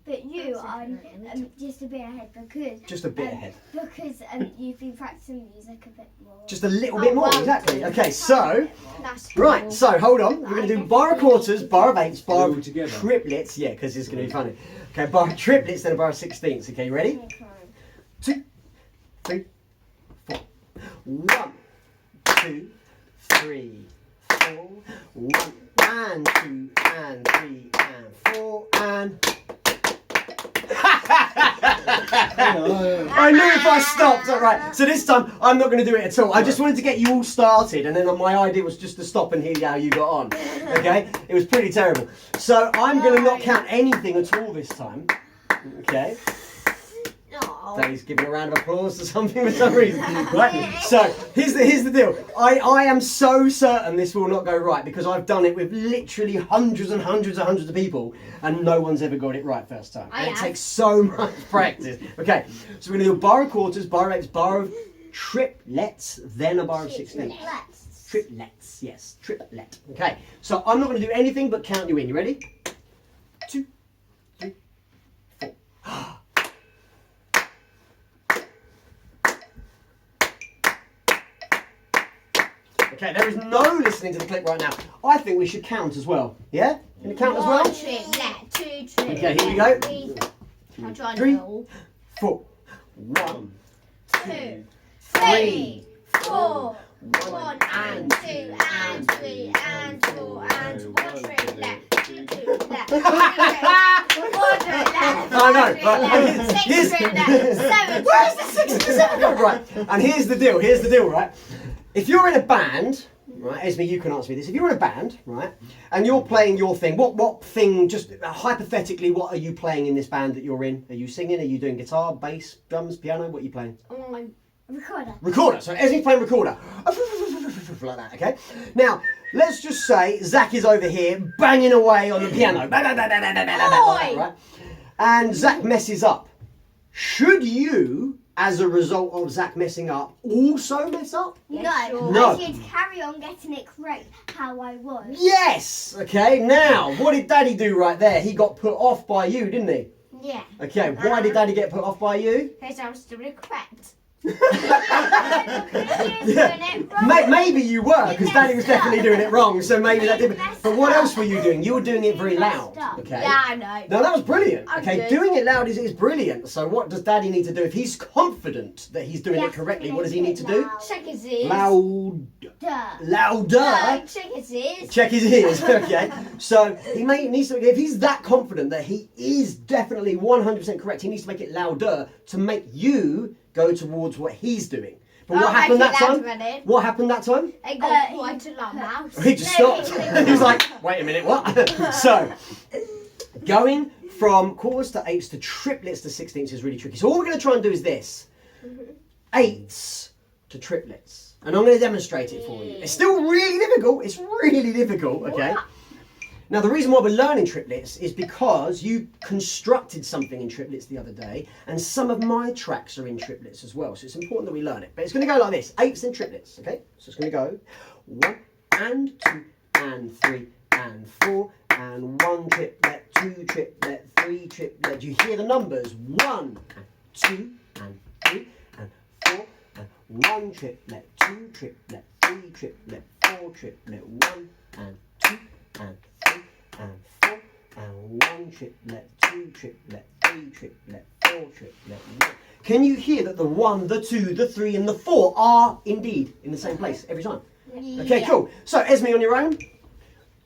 But you are just a bit ahead because... Just a bit ahead. Because you've been practicing music a bit more. Just a little bit more, wow. exactly. Okay, so... That's Right, cool. so hold on. We're going to do bar of quarters, bar of eighths, bar All of together. triplets. Yeah, because it's going to be funny. Okay, bar of triplets, then a bar of sixteenths. Okay, you ready? 2, 3, 4. 1, 2, 3, 4. 1 and 2 and 3 and 4 and. I knew if I stopped. All right. So this time I'm not going to do it at all. I just wanted to get you all started, and then my idea was just to stop and hear how you got on. Okay. It was pretty terrible. So I'm going to not count anything at all this time. Okay. Aw. Daddy's giving a round of applause to something for some reason. Right? So here's the deal. I am so certain this will not go right because I've done it with literally hundreds and hundreds and hundreds of people and no one's ever got it right first time. I And it have. takes so much practice. Okay, so we're going to do a bar of quarters, bar of eighths, bar of triplets, then a bar of sixteenths. Triplets, yes, triplet. Okay, so I'm not going to do anything but count you in. You ready? 2, 3, 4. Okay, there is no listening to the clip right now. I think we should count as well. Yeah? Can you count as well? 1 triplet, 2 triplets. Okay, here we go. 3. I'm trying 3, to know. 4. 1, 2, 3, 4. 1 and 2 and 3 and 4 and 1 triplet, 2 triplets, 3 I know, but 6 here's- triplets, 7 Where's the 6 and the 7 go? Right, and here's the deal, right? If you're in a band, right, Esme, you can answer me this. If you're in a band, right, and you're playing your thing, what thing, just hypothetically, what are you playing in this band that you're in? Are you singing? Are you doing guitar, bass, drums, piano? What are you playing? Oh my. Recorder. Recorder. So Esme's playing recorder. Like that, okay? Now, let's just say Zach is over here banging away on the piano. Like that, right? And Zach messes up. Should you, as a result of Zach messing up, also mess up? Yeah, No, sure. No. I should carry on getting it correct how I was. Yes! Okay, now, what did Daddy do right there? He got put off by you, didn't he? Yeah. Okay, why did Daddy get put off by you? Because I was still correct. Maybe you were, because Daddy was definitely doing it wrong, so maybe that didn't. But what else were you doing? You were doing it very loud, okay? Yeah, I know. No, that was brilliant. I'm Okay, good. doing it loud is brilliant. So what does Daddy need to do? If he's confident that he's doing it correctly, what does he need to do? Check his ears. Louder. No, check his ears. Check his ears, okay? So he needs to, if he's that confident that he is definitely 100% correct, he needs to make it louder to make you go towards what he's doing. But what happened that time? What happened that time? I got quite a lot mouse. He just stopped. He was like, wait a minute, what? So, going from quarters to eighths to triplets to sixteenths is really tricky. So all we're going to try and do is this. Eighths to triplets. And I'm going to demonstrate it for you. It's still really difficult. It's really difficult, okay? What? Now, the reason why we're learning triplets is because you constructed something in triplets the other day, and some of my tracks are in triplets as well, so it's important that we learn it. But it's going to go like this, eighths and triplets, okay? So it's going to go 1 and 2 and 3 and 4 and 1 triplet, 2 triplet, 3 triplet. Do you hear the numbers? 1 and 2 and 3 and 4 and 1 triplet, 2 triplet, 3 triplet, 4 triplet, 1 and 2 and 3 and 4 and 1 triplet, 2 triplet, 3 triplet, 4 triplet, 1. Can you hear that the 1, the 2, the 3 and the 4 are indeed in the same place every time? Okay, cool. So Esme on your own.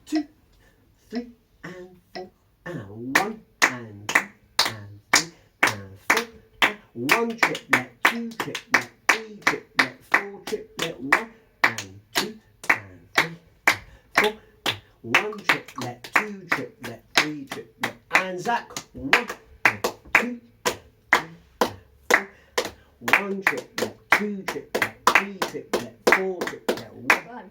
2, 3 and 4 and 1 and 2 and 3 and 4 and 1 triplet, 2 triplet, 3 triplet, 4 triplet, 1 and 2 and 3 and 4. 1 triplet, 2 triplet, 3 triplet, and Zach 1 and 2 and 3 and 4. 1 triplet, 2 triplet, 3 triplet, 4 triplet, 1,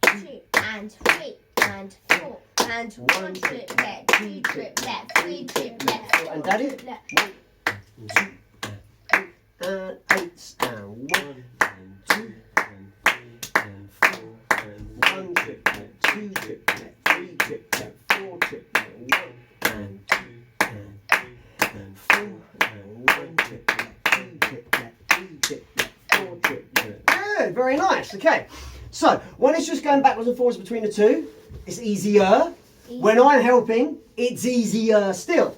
2, and 3, and 4, and 1 triplet, 2 triplet, 3 triplet, 4 and Daddy? triplet. 1, 2, 3, and 8s, and 1, And 2, and 3, and 4, and 1 triplet, 2 triplet, 3 triplet, 4 triplet, 1, and 2, and 3, and 4, and 1 triplet, 2 triplet, 3 triplet, 4 triplet. Good, very nice. Okay, so when it's just going backwards and forwards between the two, it's easier. When I'm helping, it's easier still.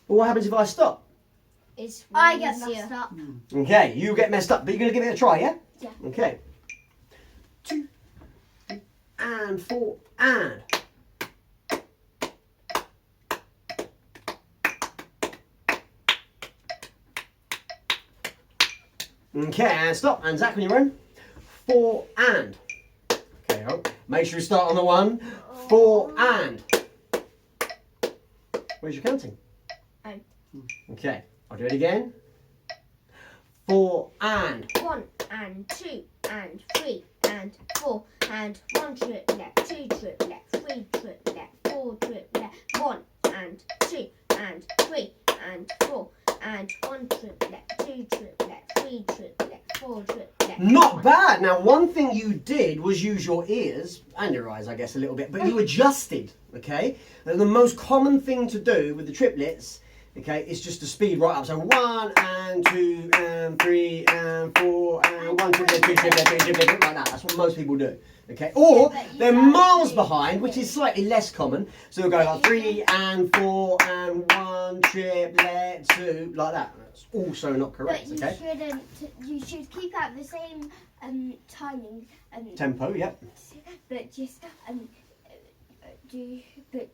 But what happens if I stop? It's I get easier. messed up. Okay, you get messed up, but you're going to give it a try, yeah? Yeah. Okay. 2, 3, and 4, and. Okay, and stop. And Zach, when you're in. 4, and. Okay, hold. Make sure you start on the 1. 4, and. Where's your counting? Okay, I'll do it again. 4, and. 1, and 2, and 3, and 4, and 1 triplet, 2 triplet, 3 triplet, 4 triplet, 1, and 2, and 3, and 4, and 1 triplet, 2 triplet, 3 triplet, 4 triplet. Not bad. Now, one thing you did was use your ears and your eyes, I guess, a little bit, but you adjusted, okay? And the most common thing to do with the triplets, okay, is just to speed right up. So 1, and 2, and 3, and 4, and 1 triplet, 2 triplet, 3 triplet, like that. That's what most people do, okay? Or Yeah, but you they're don't miles do behind, which is slightly less common. So we'll go like 3, and 4, and 1 triplet, 2, like that. That's also not correct, But you okay? shouldn't. You should keep at the same timing. Tempo, yep. But just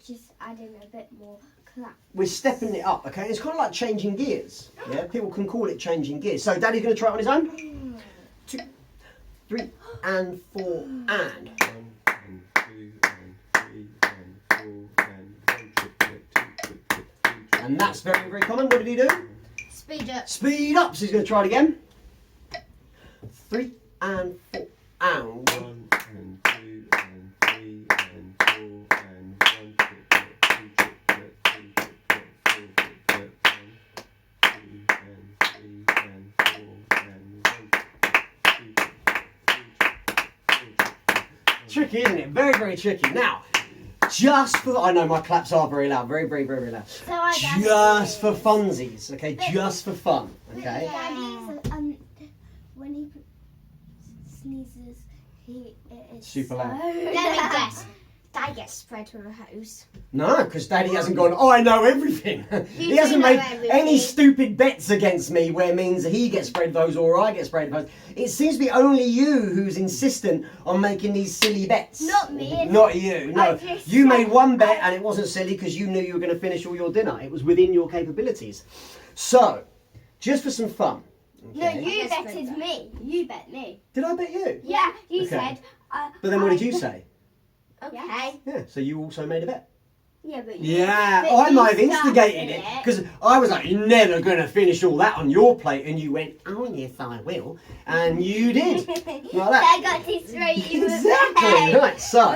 just add in a bit more clap. We're stepping it up, okay? It's kind of like changing gears. Yeah, people can call it changing gears. So Daddy's going to try it on his own. 2, 3, and 4, and. 1, and 2, and 3, and 4, and 1 triplet, 2 triplet, 3 triplet. And that's very, very common. What did he do? Speed up. Speed up. So he's going to try it again. 3, and 4, and. 1, and 2, and 3, and 4, and 1 triplet, 2 triplet, 3 triplet, 4 triplet, 1, 2, and 3, and 4, and 1 triplet, 2 triplet, Tricky, isn't it? Very, very tricky. Now, just for... I know my claps are very loud. Very, very, very, very loud. So I Just for funsies, okay? Just for fun, But okay? Daddy's when he sneezes, it is Super loud. Let me guess. Dad gets spread with a hose. No, because Daddy hasn't gone, oh, I know everything. He do hasn't know made everything. any stupid bets against me where it means that he gets spread those or I get spread those. It seems to be only you who's insistent on making these silly bets. Not me. Not you. No, I just you made said- one bet and it wasn't silly because you knew you were going to finish all your dinner. It was within your capabilities. So, just for some fun. No, okay? you Yes, betted Brenda. me. You bet me. Did I bet you? Yeah, you Okay. said. But then what did you say? Okay. Yeah, so you also made a bet. Yeah, but you. Yeah, but I you might have instigated started it because I was like, "You're never going to finish all that on your plate," and you went, "Oh yes, I will," and you did. Like that. I got this right. You Exactly. Right. So,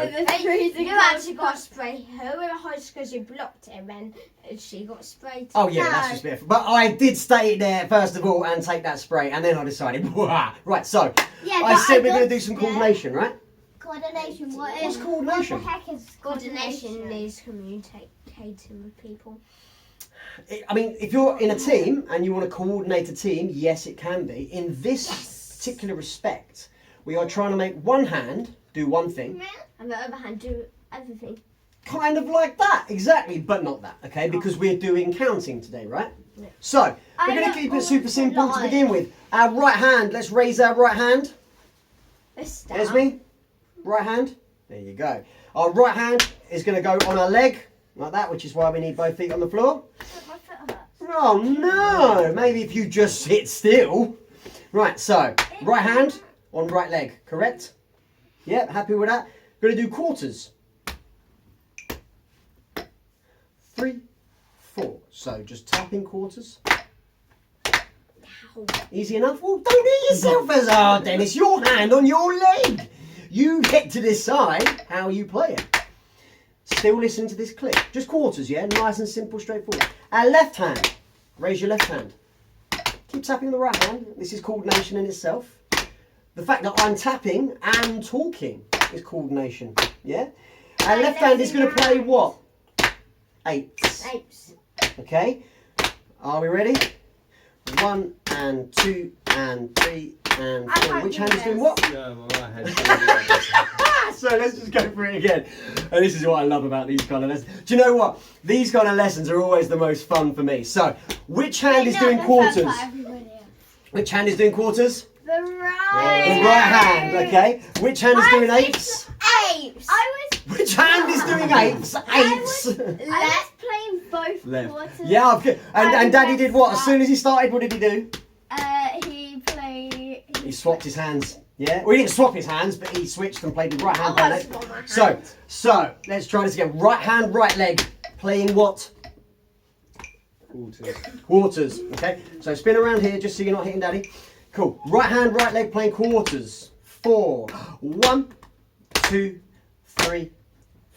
You actually got sprayed her with a hose because you blocked him and she got sprayed. oh yeah, No. that's just a bit. But I did stay there first of all and take that spray, and then I decided, "Wah." Right. So Yeah, I but said we're going to got do some the coordination, right? Coordination. What's coordination? What the heck is Coordination is communicating with people. I mean, if you're in a team and you want to coordinate a team, yes, it can be. In this particular respect, we are trying to make one hand do one thing. And the other hand do everything. Kind of like that, exactly, but not that, okay? Because we're doing counting today, right? Yeah. So, we're I going to don't keep it want super to simple to lie. begin with. Our right hand, let's raise our right hand. Let's start. Esme, right hand. There you go. Our right hand is going to go on our leg, like that, which is why we need both feet on the floor. My foot hurts. Oh no, maybe if you just sit still. Right, so, right hand on right leg, correct? Yep, happy with that. Going to do quarters. 3, 4. So just tap in quarters. Easy enough? Well, don't hit yourself as hard then. It's your hand on your leg. You get to decide how you play it. Still listen to this clip. Just quarters, yeah? Nice and simple, straightforward. Our left hand. Raise your left hand. Keep tapping the right hand. This is coordination in itself. The fact that I'm tapping and talking is coordination, yeah? Our left hand is going to play what? Eighths. Okay? Are we ready? 1 and 2 and 3 and 4. Which hand is doing what? No, my right hand's doing that. So let's just go for it again. And this is what I love about these kind of lessons. Do you know what? These kind of lessons are always the most fun for me. So, which hand is doing quarters? Which hand is doing quarters? The right. The right hand, okay. Which hand is doing eighths? Eighths. Which hand is doing eighths? Eighths. I was playing both Left. quarters. Yeah, okay. And Daddy did what? As soon as he started, what did he do? He swapped his hands. Yeah? Well, he didn't swap his hands, but he switched and played the right hand. So, let's try this again. Right hand, right leg. Playing what? Quarters. Quarters. Okay? So spin around here just so you're not hitting Daddy. Cool. Right hand, right leg playing quarters. 4. 1, 2, 3,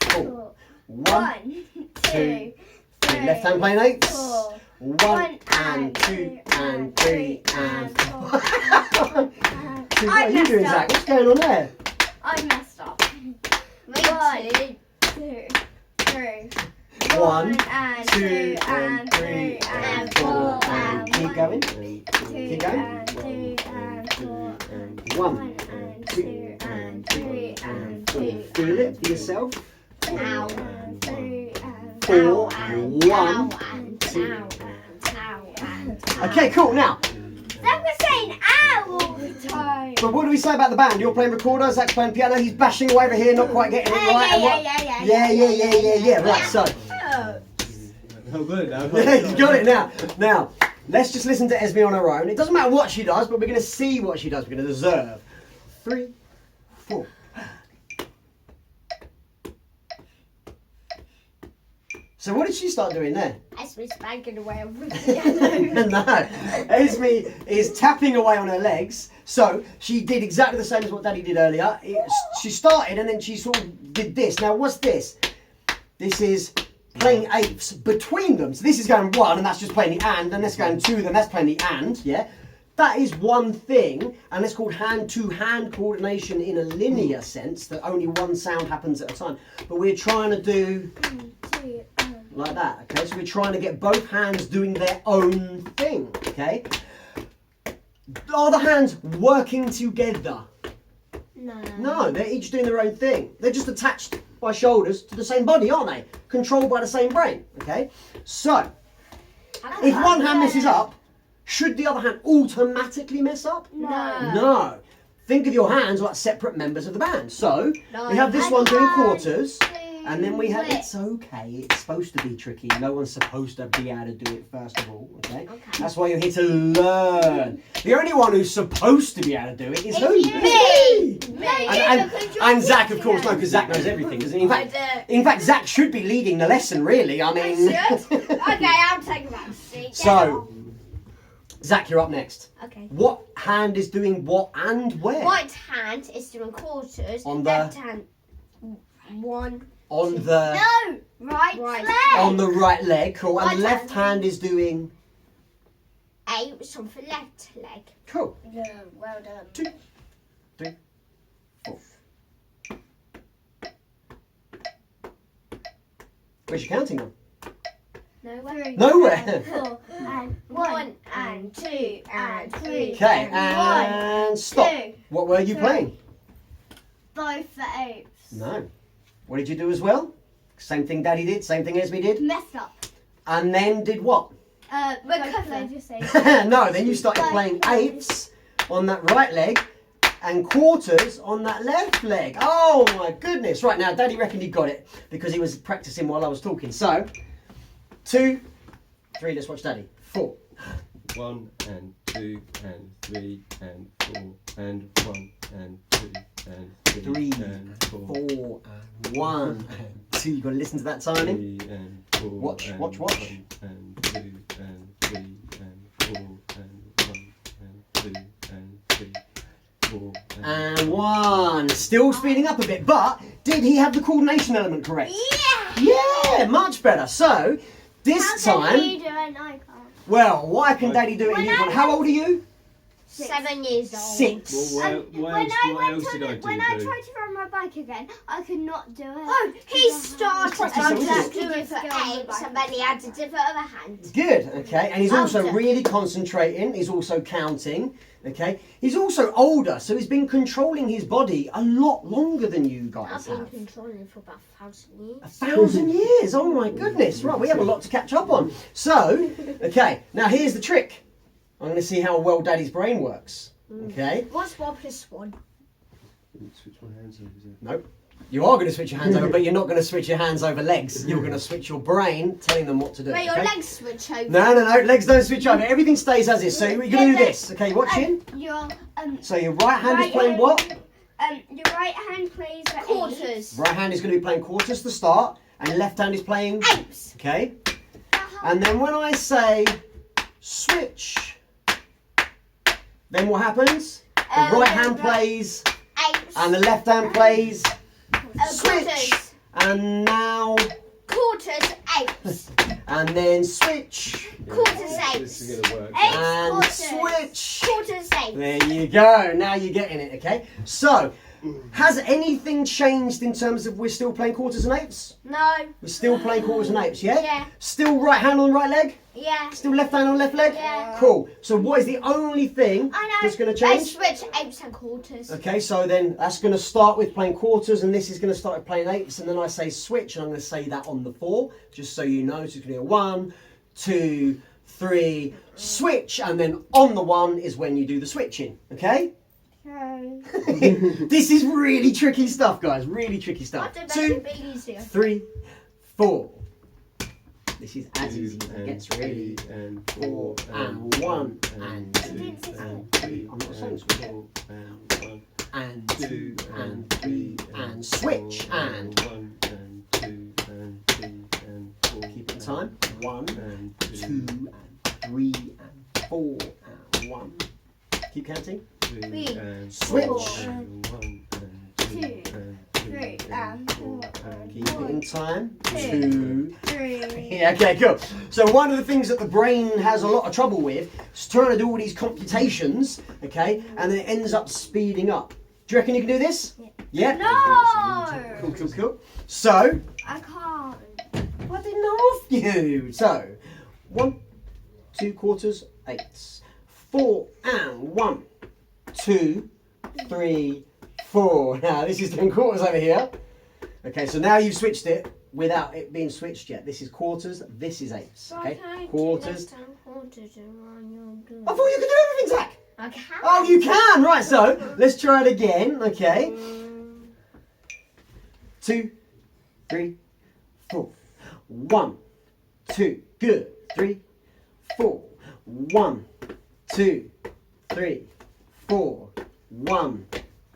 4. 1, 2, 3. Left hand playing eighths. 1 and 2 and 3 and 4. What are you doing, Zach? What's going on there? I messed up. 1, 2, 3. 1, and 2 and 3 and 4 and keep going. 2 Keep going. and 2 and 4 1 and 2 and 3 and 2. Feel it for yourself. Ow and 3 and 4, and 1, and 2 and Okay, cool. Now, Zach was saying ow all the time. but what do we say about the band? You're playing recorder, Zach's playing piano, he's bashing away over here, not quite getting it right. and what- Yeah. Right, so. Oh, good. Yeah, you got it now. Now, let's just listen to Esme on her own. It doesn't matter what she does, but we're going to see what she does. We're going to observe. 3, 4. So what did she start doing there? Esme's banging away on the piano. No, Esme is tapping away on her legs. So she did exactly the same as what Daddy did earlier. She started and then she sort of did this. Now what's this? This is playing eighths between them. So this is going 1 and that's just playing the and that's going 2, then that's playing the and, yeah? That is one thing, and it's called hand-to-hand coordination in a linear sense, that only one sound happens at a time. But we're trying to do like that, okay? So we're trying to get both hands doing their own thing, okay? Are the hands working together? No, they're each doing their own thing. They're just attached by shoulders to the same body, aren't they? Controlled by the same brain, okay? So, if one hand messes up, should the other hand automatically mess up? No. Think of your hands like separate members of the band. So, we have this one doing quarters, and then we have, it's okay, it's supposed to be tricky. No one's supposed to be able to do it first of all, okay? That's why you're here to learn. The only one who's supposed to be able to do it is who? Me. And Zach, of course, no, because Zach knows everything, doesn't he? In fact, Zach should be leading the lesson, really. I mean... Okay, I'll take that seat. So, Zach, you're up next. Okay. What hand is doing what and where? Right hand is doing quarters. On the- left hand. 1. On the No! Right leg. on the right leg, cool. And Right the left hand. hand is doing 8 on the left leg. cool. Yeah, well done. 2, 3, 4. Where's your counting on? Nowhere. Nowhere. 4 and 1 and 2 and 3. Okay, and and stop. 2. What were you 3. playing? Both the 8s. No. What did you do as well? Same thing Daddy did, same thing Esme did. Messed up. And then did what? Recover. No, then you started playing eighths on that right leg and quarters on that left leg. Oh my goodness. Right, now Daddy reckoned he got it because he was practicing while I was talking. So, 2, 3, let's watch Daddy. 4. 1 and 2 and 3 and 4 and 1 and 2 and 3 3 and 4 and 1 and 2. You've got to listen to that timing. 3 and 4 Watch, and watch, watch. 1 and 2 and 3 and 4 and 1 and 1. Still speeding up a bit, but did he have the coordination element correct? Yeah. Yeah, much better. So, this How time, can you do it and I can't? well, why can Daddy do it and When you I can't? How old are you? 7 years old. 6. Well, what else did I do? When I tried to ride my bike again, I could not do it. Oh, he started Practice on it, just isn't doing for 8, and then he had to do it with other hand. Good, okay, and he's also Counter. really concentrating, he's also counting, okay. He's also older, so he's been controlling his body a lot longer than you guys I've been have. controlling for about 1,000 years. 1,000 years, oh my goodness, right, we have a lot to catch up on. So, okay, now here's the trick. I'm going to see how well Daddy's brain works, okay. What's 1 plus 1? Switch my hands over, is it? Nope. You are going to switch your hands over, but you're not going to switch your hands over legs. You're going to switch your brain, telling them what to do. Wait, your okay? legs switch over. No, legs don't switch over. Everything stays as is. So you're going to do this. Okay, watching. Your So your right hand is right playing hand- what? your right hand plays the Quarters. Right hand is going to be playing quarters to start, and left hand is playing. Apes. Okay. And then when I say switch, then what happens? The right hand plays, Apes. and the left hand plays. Switch. Quarters. And now, Quarters. Apes. and then switch, Quarters. This Apes. is going to work. Apes. and Quarters. switch. Quarters. Apes. There you go. Now you're getting it, okay? So, has anything changed in terms of we're still playing quarters and eights? No. We're still playing quarters and eights, yeah? Yeah. Still right hand on right leg? Yeah. Still left hand on left leg? Yeah. Cool. So what is the only thing I know. that's going to I change? switch apes and quarters. Okay, so then that's going to start with playing quarters, and this is going to start with playing eights, and then I say switch, and I'm going to say that on the 4, just so you know. So it's going to be a 1, 2, 3, switch, and then on the 1 is when you do the switching, okay? This is really tricky stuff, guys. Really tricky I stuff. don't 2, make it easier. 3, 4. This is as 2 easy as it and gets, 3 really. and 4 and 1 and 2 and 3 I'm not saying and switch. 4 and 1 And 2 2 and 3 and switch 4 and 1 and 2 and 3 and 4 keep it time. 1, and 2 and 3 and 4 and 1. Keep counting. 3 and Switch. 4 and 1 and 2 and 3 and 4 and Keep it in time. 2, 2. 3. Yeah, okay, cool. So one of the things that the brain has a lot of trouble with is trying to do all these computations, okay, and then it ends up speeding up. Do you reckon you can do this? Yeah. No! Cool, cool, cool. So, I can't. I didn't ask you. So, 1, 2 quarters, eights. 4 and 1, 2, 3, 4. Now this is doing quarters over here. Okay, so now you've switched it without it being switched yet. This is quarters, this is eights. Okay, quarters. I thought you could do everything, Zach. I can. Oh, you can. Right. So let's try it again. Okay. 2, 3, 4. 1, 2. Good. 3, 4. 1, 2, 3, 4. 1,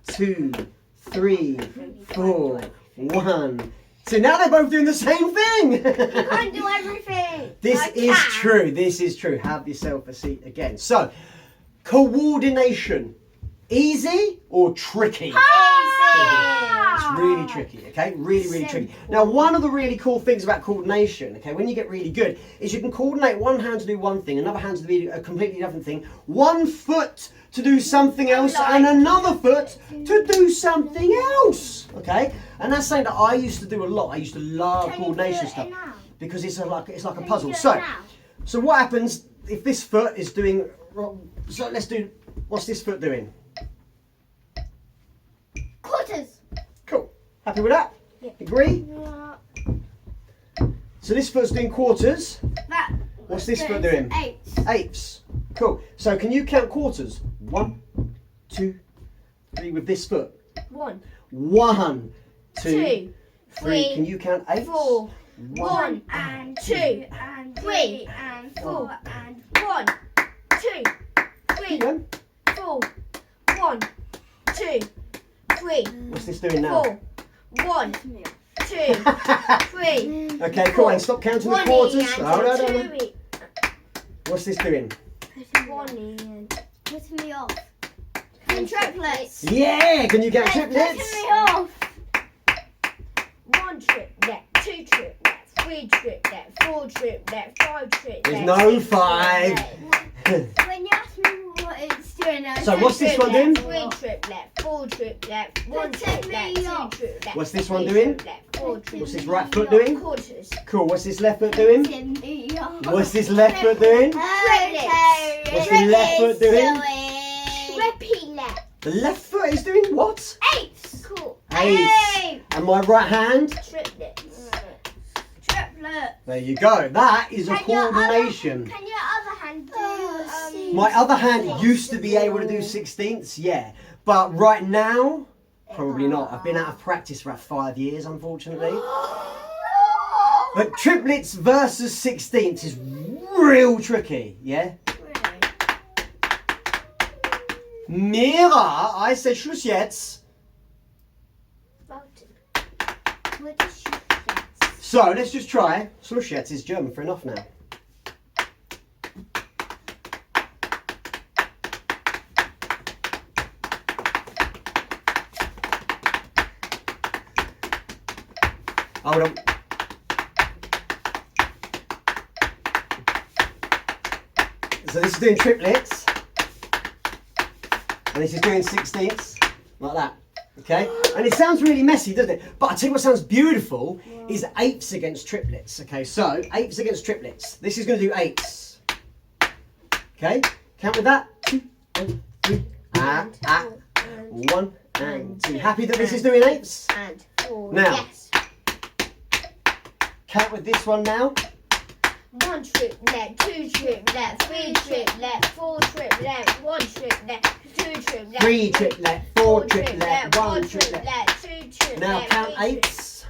2, 3, 4. 1, 2. Now they're both doing the same thing. You can't do everything. This I is can. true. This is true. Have yourself a seat again. So, coordination. Easy or tricky? It's really tricky, okay? Really, really tricky. Now, one of the really cool things about coordination, okay, when you get really good, is you can coordinate one hand to do one thing, another hand to do a completely different thing, one foot to do something else, and another foot to do something else, okay? And that's something that I used to do a lot. I used to love coordination stuff because it's like a puzzle. So what happens if this foot is doing? So let's do. What's this foot doing? Quarters. Cool. Happy with that? Yeah. Agree? So this foot's doing quarters. That. What's this foot doing? Eights. Eighths. Cool. So can you count quarters? 1, 2, 3 with this foot. 1, 1, 2, 2, 3. Can you count eighths? 4, 1, 1, And 2, and 3, and 4 and 1, 2, 3, Keep going. 4, 1, 2, 3, What's this doing now? 4, 1, 2, 3. Okay, cool. And stop counting the 1 quarters. and Oh, no, no, no. 2. What's this doing? 1 and putting me off. 3 and triplets. Yeah, can you count triplets? Piss me off. 1 triplet, 2 triplets, 3 triplets, 4 triplets, 5 triplets. There's no 5. When you ask me what it's doing, I So what's this one doing? 3 triplets, 4 triplets, 1 triplet, 2 triplets. What's this one doing? 4 triplets. What's this right foot doing? Quarters. Cool, what's this left foot doing? What's this left foot doing? Triplets. What's the left foot doing? Triplet. The left foot is doing what? Eights. Cool. 8. And my right hand? Triplets. Triplet. There you go. That is a Can your coordination. Can your other hand do? My other hand used to be able to do sixteenths, yeah. But right now, probably not. I've been out of practice for about 5 years, unfortunately. But triplets versus sixteenths is real tricky, yeah? Mira, I say Schluss jetzt. So let's just try. Schluss jetzt is German for enough now. Hold on. So this is doing triplets. And this is doing sixteenths. Like that. Okay? And it sounds really messy, doesn't it? But I tell you what sounds beautiful is eighths against triplets. Okay, so eighths against triplets. This is going to do eighths. Okay? Count with that. 2 and 3 and 1 and 2. Happy that this is doing eighths? And 4. Now. Yes. Count with this one now. 1 triplet, 2 triplet, 3 triplet, 4 triplet, 1 triplet, 2 triplet, 3 triplet, 4 triplet, 1 1 triplet. triplet, 2 triplet. Now count 3 eighths.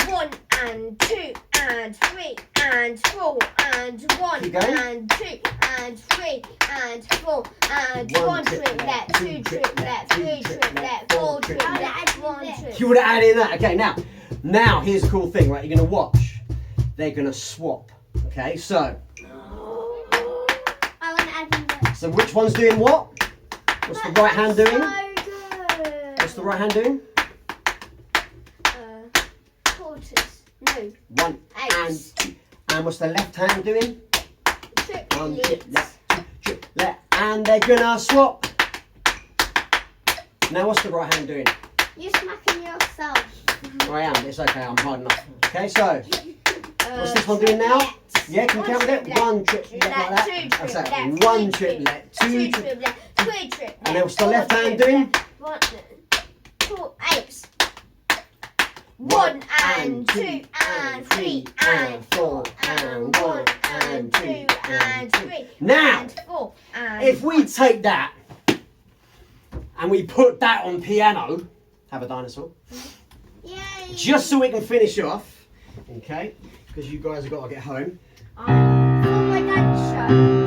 1 and 2 and 3 and 4 and 1 Keep going. and 2 and 3 and 4 and 1 1 triplet, triplet, 2 2 triplet, triplet, 3 3 triplet, triplet, 4 4 triplet. triplet, 1 triplet. You would add in that. Okay, now here's a cool thing, right? You're going to watch. They're going to swap. Okay, so. I want to add in that. So which one's doing what? What's the right hand doing? So good. What's the right hand doing? Quarters. No. 1 and Eighths. 2. And what's the left hand doing? 1 Triplets. triplet, 2 triplet. And they're going to swap. Now what's the right hand doing? You're smacking yourself. I am. It's okay. I'm hard enough. Okay, so. What's this one doing now? Yeah, can you count with it? 1 triplet like that. That's it. 1 triplet, 2 triplet. 3 triplet. And then what's the left hand doing? 1, 2, 8. 1 and 2 and 3 and 4 and 1 and 2 and 3 Now, and 4 and if we take that and we put that on piano, have a dinosaur, Yay. just so we can finish off, okay? Because you guys have got to get home. For my dad's show.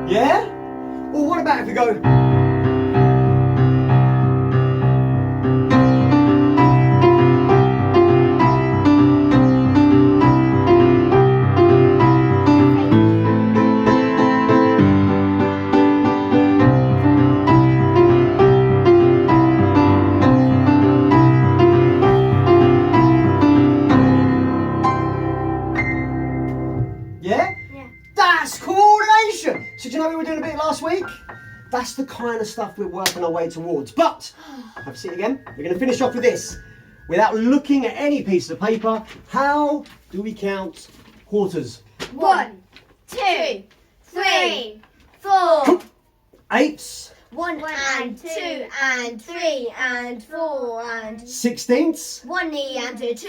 Yeah? Well, what about if we go... Yeah? Yeah. That's coordination! So do you know we were doing a bit last week? That's the kind of stuff we're working our way towards. But, have a seat again. We're going to finish off with this. Without looking at any piece of paper, how do we count quarters? 1, 2, 3, 4. Eighths, 1 and 2 and 3 and 4 and sixteenths, 1 and a 2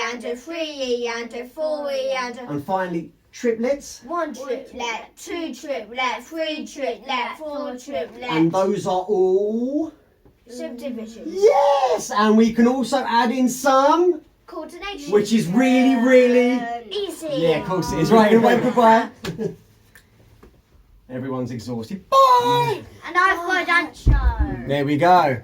and a 3 and a 4 and a and finally triplets. 1 triplet, 2 triplet, 3 triplet, 4 triplet. And those are all... Subdivisions. Yes! And we can also add in some, Coordination. which is really, really... Easy. Yeah, of course it is. Right, away, goodbye. Everyone's exhausted. Bye! And I've got a show. There we go.